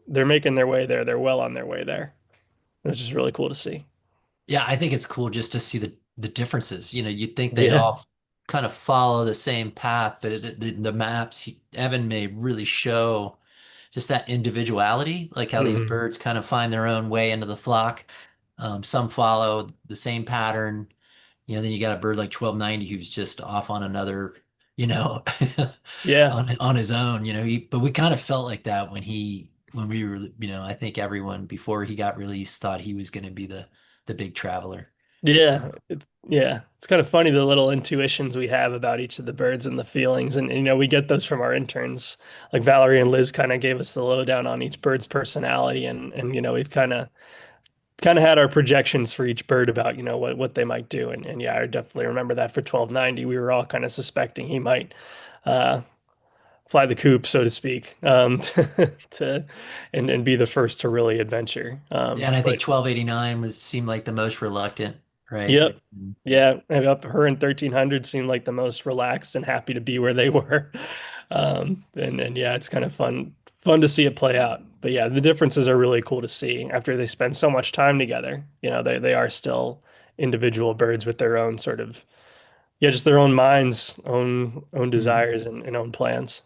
making their way there. They're well on their way there. It's just really cool to see. Yeah, I think it's cool just to see the differences. You'd think they'd Yeah. all kind of follow the same path, but the maps Evan made really show just that individuality, like how these Mhm. birds kind of find their own way into the flock. Some follow the same pattern. Then you got a bird like 1290 who's just off on another, you know, Yeah. on his own. But we kind of felt like that when we were, I think everyone before he got released thought he was going to be the big traveler. Yeah. Yeah. It's kind of funny the little intuitions we have about each of the birds and the feelings. And, we get those from our interns. Like Valerie and Liz kind of gave us the lowdown on each bird's personality. And we've kind of had our projections for each bird about, what they might do. And yeah, I definitely remember that for 1290. We were all kind of suspecting he might uh, fly the coop, so to speak, to and be the first to really adventure. Yeah, and I think But 1289 seemed like the most reluctant, right? yep. Yeah, and up her in 1300 seemed like the most relaxed and happy to be where they were. And yeah, it's kind of fun to see it play out. But yeah, the differences are really cool to see after they spend so much time together. They are still individual birds with their own sort of, yeah, just their own minds, own Mhm. desires and own plans.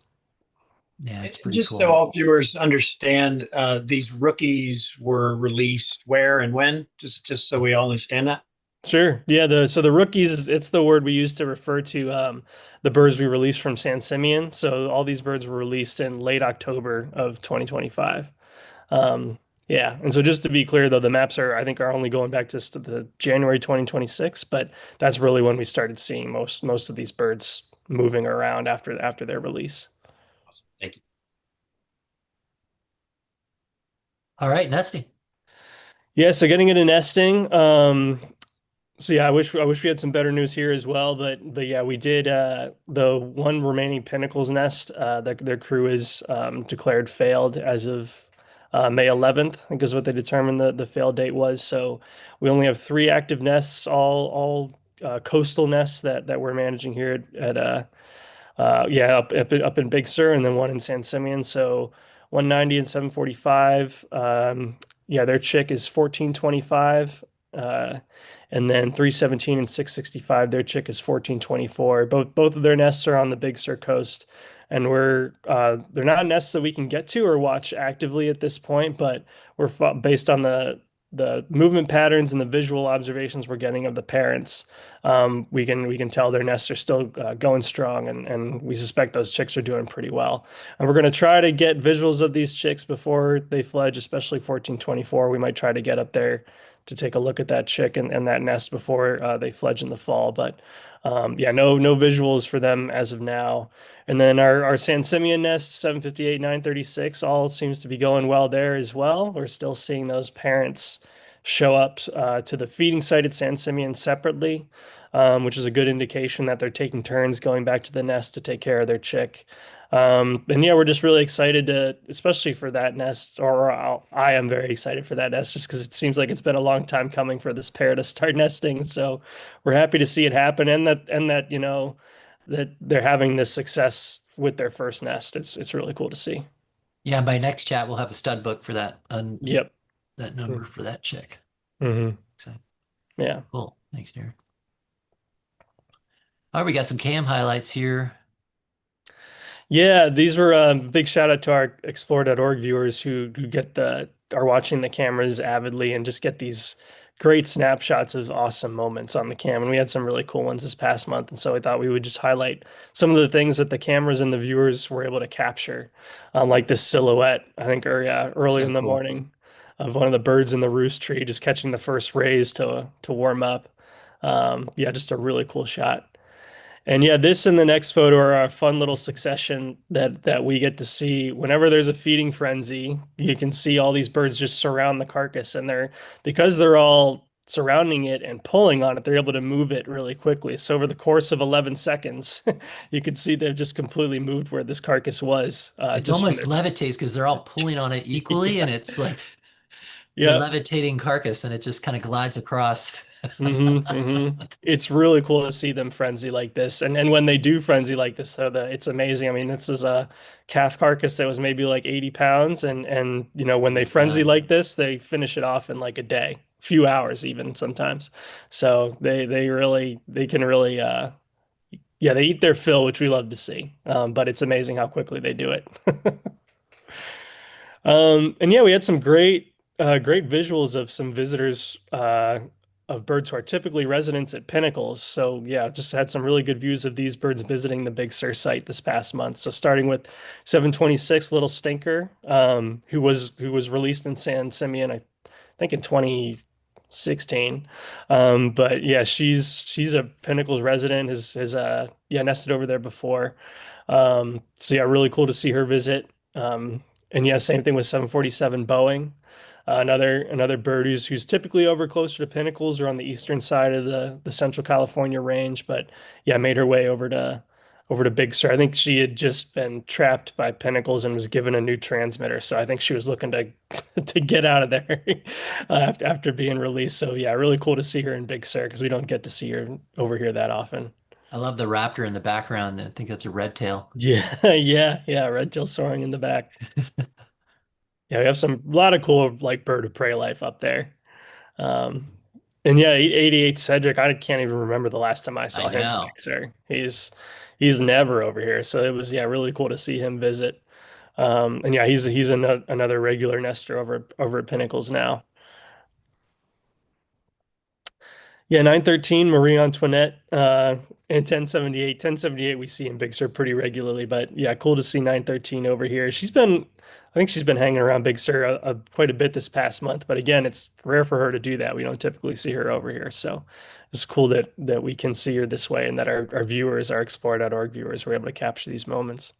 Yeah, And it's pretty just so cool. all viewers understand, these rookies were released where and when, just so we all understand that. Sure. Yeah, the rookies, it's the word we use to refer to the birds we released from San Simeon. So all these birds were released in late October of 2025. Yeah, and so just to be clear though, the maps I think are only going back to the January 2026, but that's really when we started seeing most of these birds moving around after their release. Awesome. Thank you. All right, nesting. Yeah, so getting into nesting. So yeah, I wish we had some better news here as well, but yeah, we did the one remaining Pinnacles nest, their crew is declared failed as of May 11th, I think is what they determined the fail date was. So we only have three active nests, all coastal nests that we're managing here yeah, up in Big Sur, and then one in San Simeon. So 190 and 745. Yeah, their chick is 1425. And then 317 and 665, their chick is 1424. Both of their nests are on the Big Sur coast. And they're not nests that we can get to or watch actively at this point, but based on the movement patterns and the visual observations we're getting of the parents, we can tell their nests are still going strong, and we suspect those chicks are doing pretty well. And we're going to try to get visuals of these chicks before they fledge, especially 1424. We might try to get up there to take a look at that chick and that nest before they fledge in the fall. But yeah, no visuals for them as of now. And then our San Simeon nest, 758, 936, all seems to be going well there as well. We're still seeing those parents show up to the feeding site at San Simeon separately, which is a good indication that they're taking turns going back to the nest to take care of their chick. And yeah, we're just really excited to, especially for that nest, I am very excited for that nest just because it seems like it's been a long time coming for this pair to start nesting. So we're happy to see it happen, and that that they're having this success with their first nest. It's really cool to see. Yeah, by next chat we'll have a stud book for Yep. that number for that chick. Hmm. So Yeah. cool. Thanks, Darren. All right, we got some cam highlights here. Yeah, these were big shout out to our explore.org viewers who get the are watching the cameras avidly and just get these great snapshots of awesome moments on the cam. And we had some really cool ones this past month. And so I thought we would just highlight some of the things that the cameras and the viewers were able to capture, like this silhouette, I think, early So in the cool. morning of one of the birds in the roost tree just catching the first rays to warm up. Yeah, just a really cool shot. And yeah, this and the next photo are a fun little succession that we get to see whenever there's a feeding frenzy. You can see all these birds just surround the carcass, and because they're all surrounding it and pulling on it, they're able to move it really quickly. So over the course of 11 seconds, you can see they've just completely moved where this carcass was. It's Just from almost levitates because they're all pulling on it equally, and it's like the yeah. levitating carcass, and it just kind of glides across. It's really cool to see them frenzy like this. And when they do frenzy like this, though, it's amazing. I mean, this is a calf carcass that was maybe like 80 pounds. And when they frenzy Yeah. like this, they finish it off in like a day, few hours even sometimes. So they can really yeah, they eat their fill, which we love to see. But it's amazing how quickly they do it. And yeah, we had some great visuals of some visitors of birds who are typically residents at Pinnacles. So yeah, just had some really good views of these birds visiting the Big Sur site this past month. So starting with 726 Little Stinker, who was released in San Simeon, I think in 2016. But yeah, she's a Pinnacles resident, has yeah, nested over there before. So yeah, really cool to see her visit. And yeah, same thing with 747 Boeing. Another bird who's typically over closer to Pinnacles or on the eastern side of the Central California range, but yeah, made her way over to Big Sur. I think she had just been trapped by Pinnacles and was given a new transmitter, so I think she was looking to to get out of there after being released. So yeah, really cool to see her in Big Sur because we don't get to see her over here that often. I love the raptor in the background. I think that's a red tail. Yeah, yeah, red tail soaring in the back. Yeah, we have a lot of cool like bird of prey life up there. Um, and yeah, 88 Cedric, I can't even remember the last time I I saw him in know. Big Sur. He's never over here, so it was yeah really cool to see him visit. And yeah, he's another regular nester over at Pinnacles now. Yeah, 913 Marie Antoinette, and 1078 we see in Big Sur pretty regularly, but yeah, cool to see 913 over here. I think she's been hanging around Big Sur quite a bit this past month, but again, it's rare for her to do that. We don't typically see her over here, so it's cool that we can see her this way and that our viewers, our Explore.org viewers, were able to capture these moments.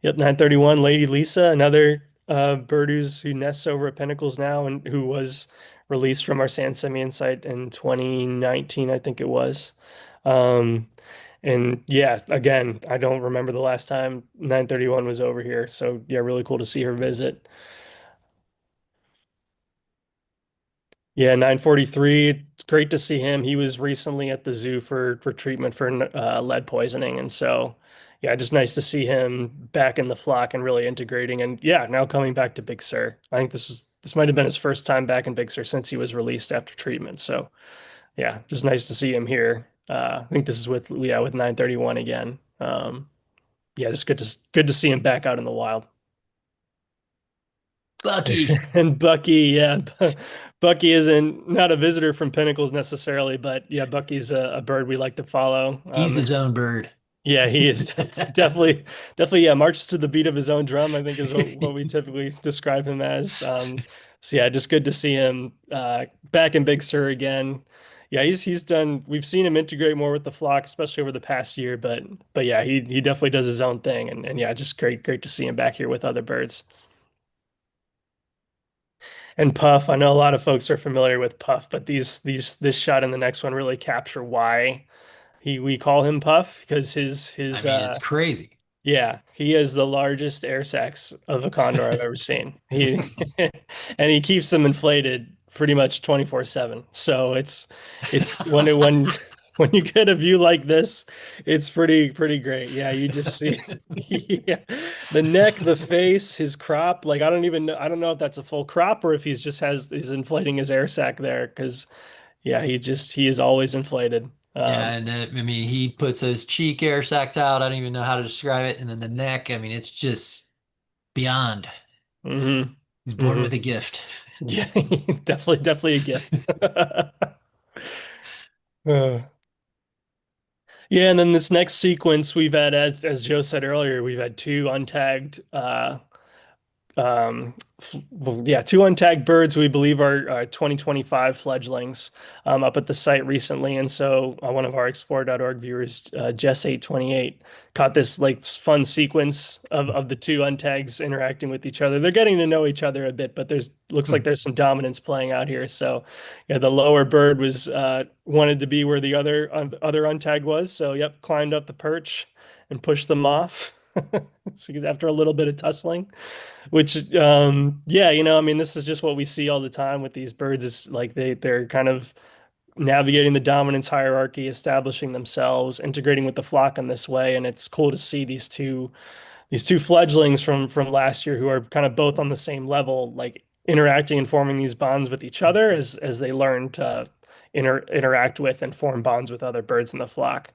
Yep, 931 Lady Lisa, another bird who nests over at Pinnacles now and who was released from our San Simeon site in 2019, I think it was. Um, and yeah, again, I don't remember the last time 931 was over here. So yeah, really cool to see her visit. Yeah, 943. It's great to see him. He was recently at the zoo for treatment for lead poisoning, and so yeah, just nice to see him back in the flock and really integrating. And yeah, now coming back to Big Sur. I think this might have been his first time back in Big Sur since he was released after treatment. So yeah, just nice to see him here. I think this is with 931 again. Yeah, just good to see him back out in the wild. Bucky. And Bucky, yeah, Bucky isn't not a visitor from Pinnacles necessarily, but yeah, Bucky's a bird we like to follow. He's his own bird. Yeah, he is definitely, yeah, marches to the beat of his own drum, I think is what we typically describe him as. So yeah, just good to see him back in Big Sur again. Yeah, he's done. We've seen him integrate more with the flock, especially over the past year. But yeah, he definitely does his own thing, and yeah, just great to see him back here with other birds. And Puff, I know a lot of folks are familiar with Puff, but this shot and the next one really capture why we call him Puff because I mean, it's crazy. Yeah, he is the largest air sacs of a condor I've ever seen. He and he keeps them inflated pretty much 24/7. So it's when when you get a view like this, it's pretty great. Yeah, you just see yeah, the neck, the face, his crop. Like I don't know if that's a full crop or if he's inflating his air sac there because yeah, he is always inflated. Yeah, and I mean, he puts those cheek air sacs out. I don't even know how to describe it. And then the neck, I mean, it's just beyond. hmm He's born hmm with a gift. Yeah, definitely a gift. Uh, yeah, and then this next sequence we've had, as Joe said earlier, we've had two untagged well, yeah, two untagged birds we believe are 2025 fledglings up at the site recently. And so one of our explore.org viewers, Jess828, caught this like fun sequence of the two untags interacting with each other. They're getting to know each other a bit, but there's looks like there's some dominance playing out here. So yeah, the lower bird was wanted to be where the other untag was. So yep, climbed up the perch and pushed them off. So after a little bit of tussling. Which, yeah, I mean, this is just what we see all the time with these birds. Is like they're kind of navigating the dominance hierarchy, establishing themselves, integrating with the flock in this way, and it's cool to see these two fledglings from last year who are kind of both on the same level, like interacting and forming these bonds with each other as they learn to interact with and form bonds with other birds in the flock.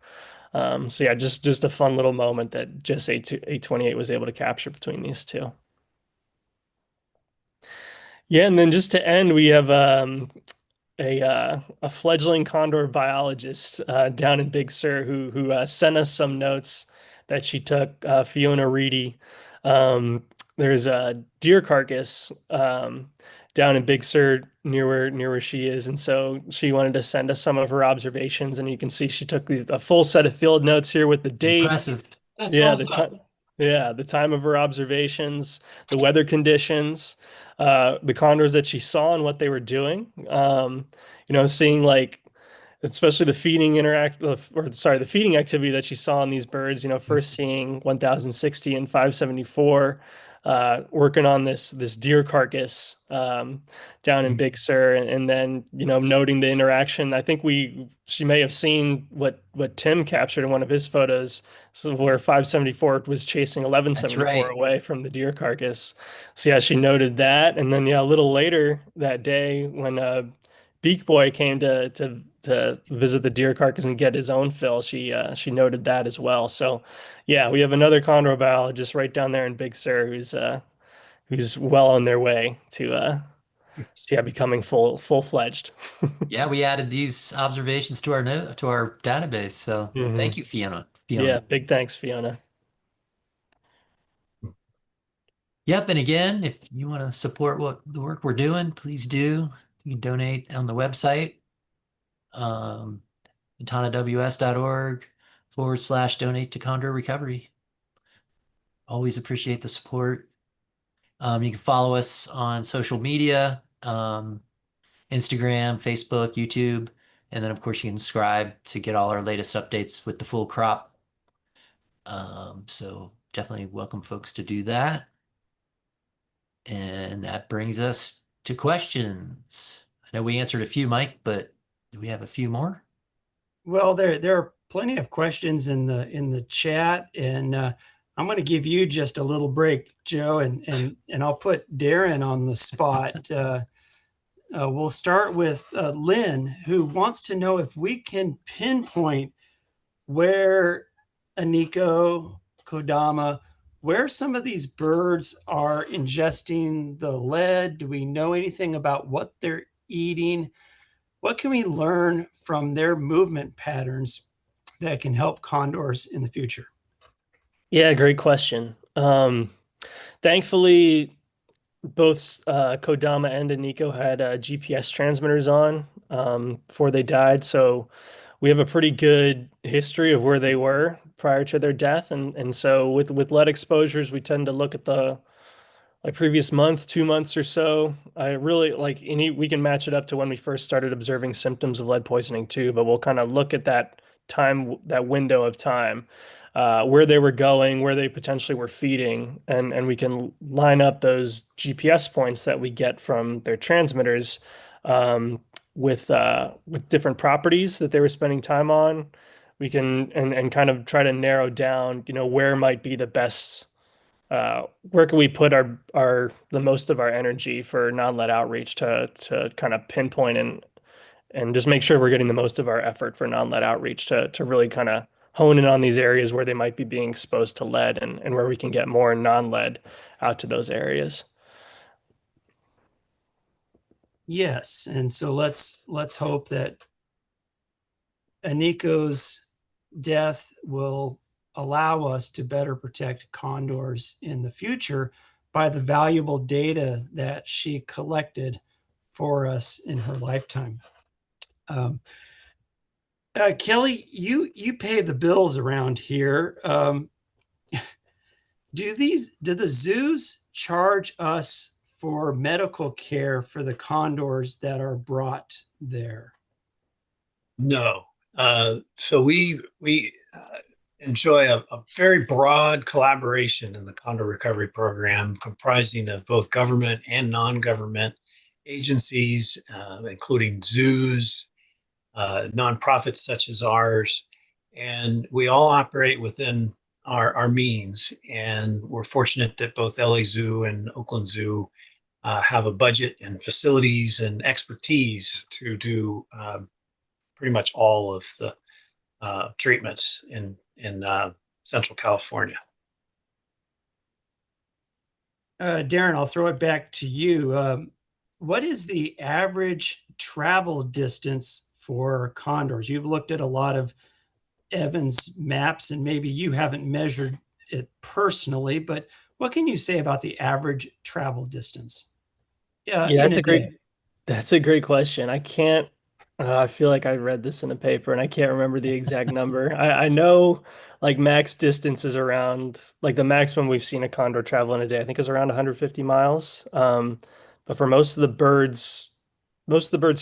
So yeah, just a fun little moment that just 828 was able to capture between these two. Yeah, and then just to end, we have a fledgling condor biologist down in Big Sur who sent us some notes that she took. Fiona Reedy. There's a deer carcass down in Big Sur near where she is, and so she wanted to send us some of her observations. And you can see she took a full set of field notes here with the date. Impressive. That's Yeah, the awesome. time. Yeah, the time of her observations, the weather conditions, the condors that she saw and what they were doing. Seeing like especially the feeding the feeding activity that she saw in these birds, first seeing 1060 and 574, working on this deer carcass down in Big Sur, and then noting the interaction. I think she may have seen what Tim captured in one of his photos, so where 574 was chasing That's 1174 right. away from the deer carcass. So yeah, she noted that, and then yeah, a little later that day when Beak Boy came to visit the deer carcass and get his own fill. She noted that as well. So, yeah, we have another condor biologist right down there in Big Sur who's well on their way to yeah, becoming full fledged. Yeah, we added these observations to our note to our database. So hmm thank you, Fiona. Yeah, Fiona. big thanks, Fiona. Yep, and again, if you want to support what the work we're doing, please do. You can donate on the website, um, ventanaws.org/donate to Condor Recovery. Always appreciate the support. You can follow us on social media, Instagram, Facebook, YouTube, and then of course you can subscribe to get all our latest updates with the full crop. So definitely welcome folks to do that. And that brings us to questions. I know we answered a few, Mike, but do we have a few more? Well, there are plenty of questions in the chat, and I'm going to give you just a little break, Joe, and I'll put Darren on the spot. We'll start with Lynn, who wants to know if we can pinpoint where Iniko, KODAMA, where some of these birds are ingesting the lead. Do we know anything about what they're eating? What can we learn from their movement patterns that can help condors in the future? Yeah, great question. Thankfully, both Kodama and Iniko had GPS transmitters on before they died, so we have a pretty good history of where they were prior to their death, and so with lead exposures, we tend to look at the like previous month, 2 months or so. I really like we can match it up to when we first started observing symptoms of lead poisoning too, but we'll kind of look at that time, that window of time. where they were going, where they potentially were feeding, and we can line up those GPS points that we get from their transmitters um, with different properties that they were spending time on. We can and kind of try to narrow down, where might be the best. Where can we put our the most of our energy for non-lead outreach to kind of pinpoint and just make sure we're getting the most of our effort for non-lead outreach to really kind of hone in on these areas where they might be being exposed to lead and where we can get more non-lead out to those areas. Yes, and so let's hope that Iniko's death will allow us to better protect condors in the future by the valuable data that she collected for us in her lifetime. Um, Kelly, you pay the bills around here. Do the zoos charge us for medical care for the condors that are brought there? No. So we enjoy a very broad collaboration in the Condor Recovery Program, comprising of both government and non-government agencies, including zoos, nonprofits such as ours, and we all operate within our means. And we're fortunate that both LA Zoo and Oakland Zoo have a budget and facilities and expertise to do pretty much all of the treatments in Central California. Darren, I'll throw it back to you. What is the average travel distance for condors? You've looked at a lot of Evans maps, and maybe you haven't measured it personally, but what can you say about the average travel distance? Yeah, In a day? that's a great question. I can't, I feel like I read this in a paper and I can't remember the exact number. I know like max distance is around, like the maximum we've seen a condor travel in a day, I think is around 150 miles. But for most of the birds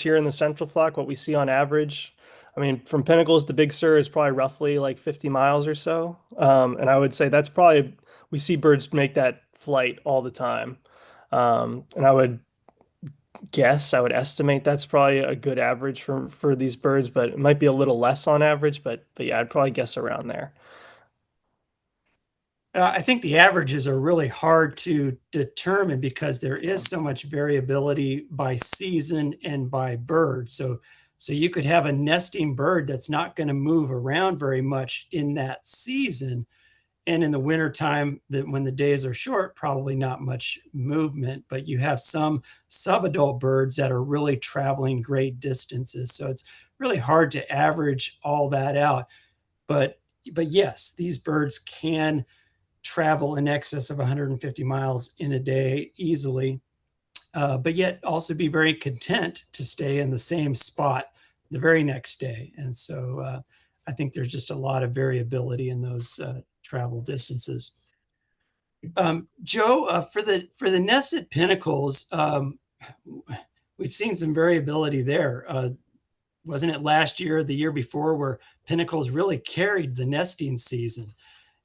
here in the central flock, what we see on average, I mean, from Pinnacles to Big Sur is probably roughly like 50 miles or so. And I would say that's probably, we see birds make that flight all the time. And I would estimate that's probably a good average for these birds, but it might be a little less on average, but yeah, I'd probably guess around there. I think the averages are really hard to determine because there is so much variability by season and by bird. So you could have a nesting bird that's not going to move around very much in that season. And in the wintertime, that when the days are short, probably not much movement, but you have some subadult birds that are really traveling great distances. So it's really hard to average all that out. But yes, these birds can travel in excess of 150 miles in a day easily, but yet also be very content to stay in the same spot the very next day. And so I think there's just a lot of variability in those travel distances. Joe, for the nested pinnacles, we've seen some variability there. Wasn't it last year, the year before, where pinnacles really carried the nesting season?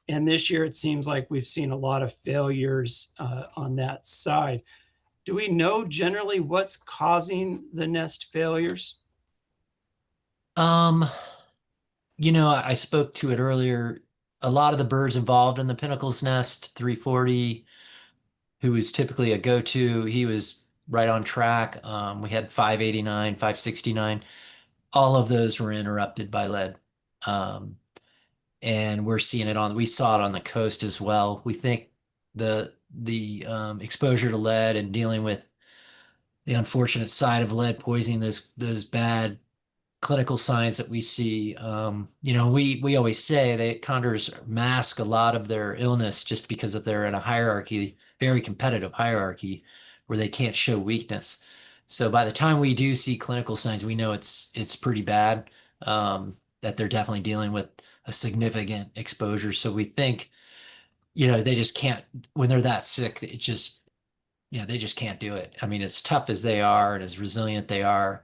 And this year, it seems like we've seen a lot of failures on that side. Do we know generally what's causing the nest failures? Um, I spoke to it earlier. A lot of the birds involved in the Pinnacles nest, 340, who is typically a go-to, he was right on track. We had 589, 569. All of those were interrupted by lead. Um, and we saw it on the coast as well. We think the exposure to lead and dealing with the unfortunate side of lead poisoning, those bad clinical signs that we see. We always say that condors mask a lot of their illness just because of they're in a hierarchy, very competitive hierarchy, where they can't show weakness. So by the time we do see clinical signs, we know it's pretty bad. That they're definitely dealing with a significant exposure. So we think, they just can't, when they're that sick, they just can't do it. I mean, as tough as they are and as resilient they are,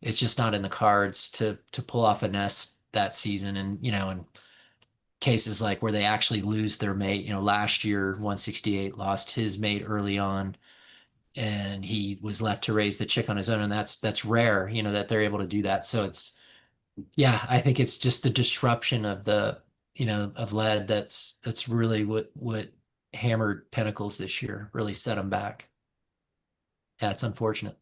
it's just not in the cards to pull off a nest that season and cases like where they actually lose their mate. Last year, 168 lost his mate early on, and he was left to raise the chick on his own, and that's rare, that they're able to do that. So yeah, I think it's just the disruption of of lead that's really what hammered Pinnacles this year, really set them back. Yeah, it's unfortunate.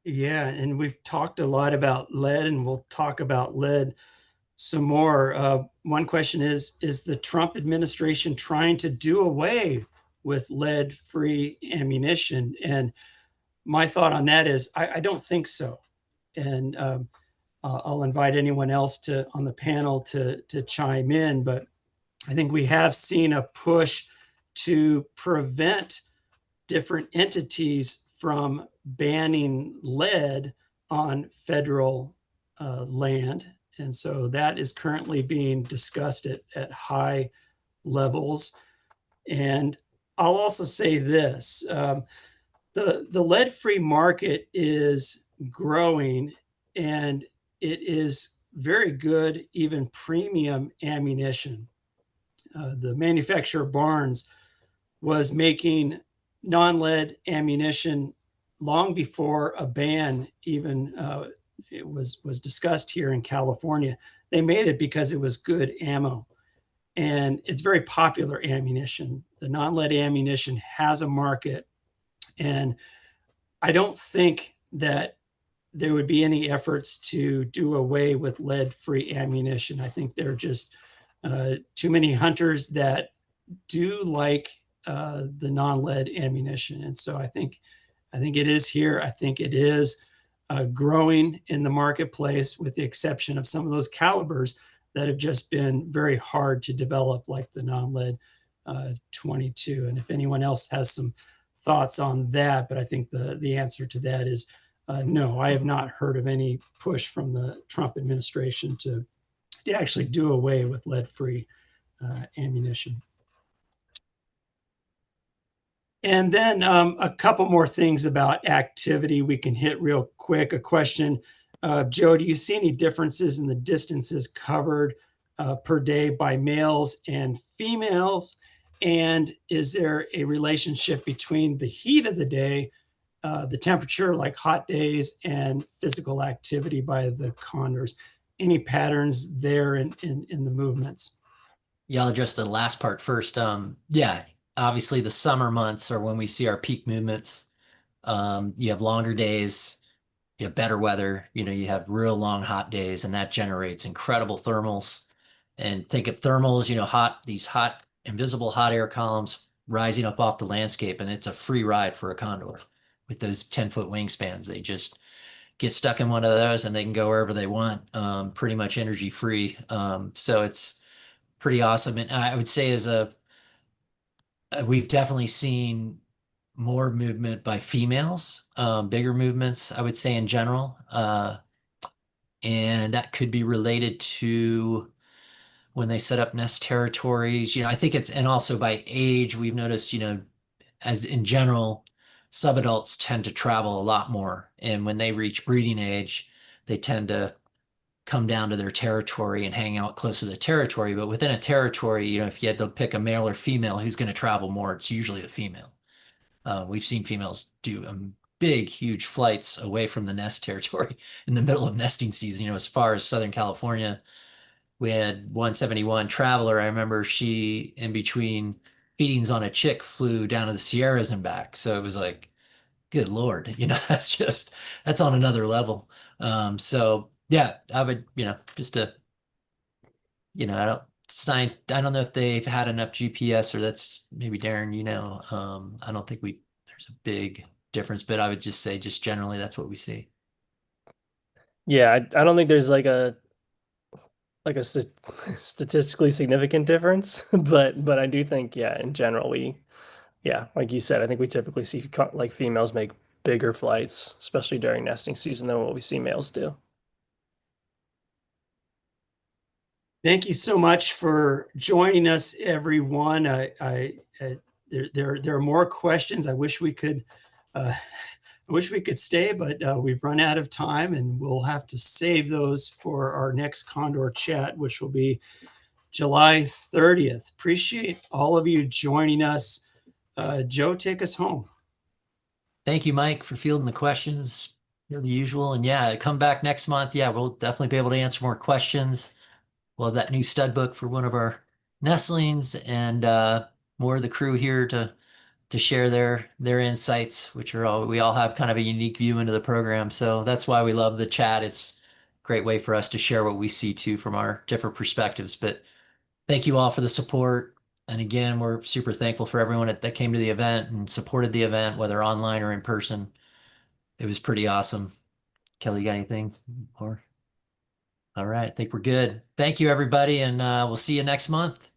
Yeah, and we've talked a lot about lead, and we'll talk about lead some more. One question is the Trump administration trying to do away with lead-free ammunition? And my thought on that is I don't think so. And I'll invite anyone else on the panel to chime in, but I think we have seen a push to prevent different entities from banning lead on federal land. And so that is currently being discussed at high levels. And I'll also say this, the lead-free market is growing, and it is very good, even premium ammunition. The manufacturer Barnes was making non-lead ammunition long before a ban even it was discussed here in California. They made it because it was good ammo, and it's very popular ammunition. The non-lead ammunition has a market, and I don't think that there would be any efforts to do away with lead-free ammunition. I think there are just too many hunters that do like the non-lead ammunition, and so I think it is here. I think it is growing in the marketplace, with the exception of some of those calibers that have just been very hard to develop, like the non-lead 22. And if anyone else has some thoughts on that, but I think the answer to that is no. I have not heard of any push from the Trump administration to actually do away with lead-free ammunition. And then a couple more things about activity we can hit real quick. A question, Joe, do you see any differences in the distances covered per day by males and females? And is there a relationship between the heat of the day, the temperature, like hot days, and physical activity by the condors? Any patterns there in the movements? Yeah, I'll address the last part first. Yeah, obviously the summer months are when we see our peak movements. You have longer days, you have better weather, you have real long hot days, and that generates incredible thermals. And think of thermals, these hot, invisible hot air columns rising up off the landscape, and it's a free ride for a condor with those 10-foot wingspans. They just get stuck in one of those and they can go wherever they want, pretty much energy free. So it's pretty awesome. And I would say we've definitely seen more movement by females, bigger movements, I would say in general. And that could be related to when they set up nest territories. I think and also by age, we've noticed, as in general, subadults tend to travel a lot more. And when they reach breeding age, they tend to come down to their territory and hang out close to the territory. But within a territory, if you had to pick a male or female who's going to travel more, it's usually a female. We've seen females do big, huge flights away from the nest territory in the middle of nesting season. As far as Southern California, we had 171 Traveler. I remember she, in between feedings on a chick, flew down to the Sierras and back. So it was like, good Lord, that's on another level. So yeah, I would, just I don't know if they've had enough GPS, or that's maybe Darren, I don't think there's a big difference, but I would just say, just generally, that's what we see. Yeah, I don't think there's like a statistically significant difference, but I do think, yeah, in general, yeah, like you said, I think we typically see like females make bigger flights, especially during nesting season, than what we see males do. Thank you so much for joining us, everyone. There are more questions. I wish we could stay, but we've run out of time, and we'll have to save those for our next Condor Chat, which will be July 30th. Appreciate all of you joining us. Joe, take us home. Thank you, Mike, for fielding the questions. You're the usual. And yeah, come back next month. Yeah, we'll definitely be able to answer more questions. We'll have that new stud book for one of our nestlings, and more of the crew here to share their insights, which are all, we all have kind of a unique view into the program. So that's why we love the chat. It's a great way for us to share what we see too from our different perspectives. But thank you all for the support. And again, we're super thankful for everyone that came to the event and supported the event, whether online or in person. It was pretty awesome. Kelly, you got anything more? All right, I think we're good. Thank you, everybody, and we'll see you next month.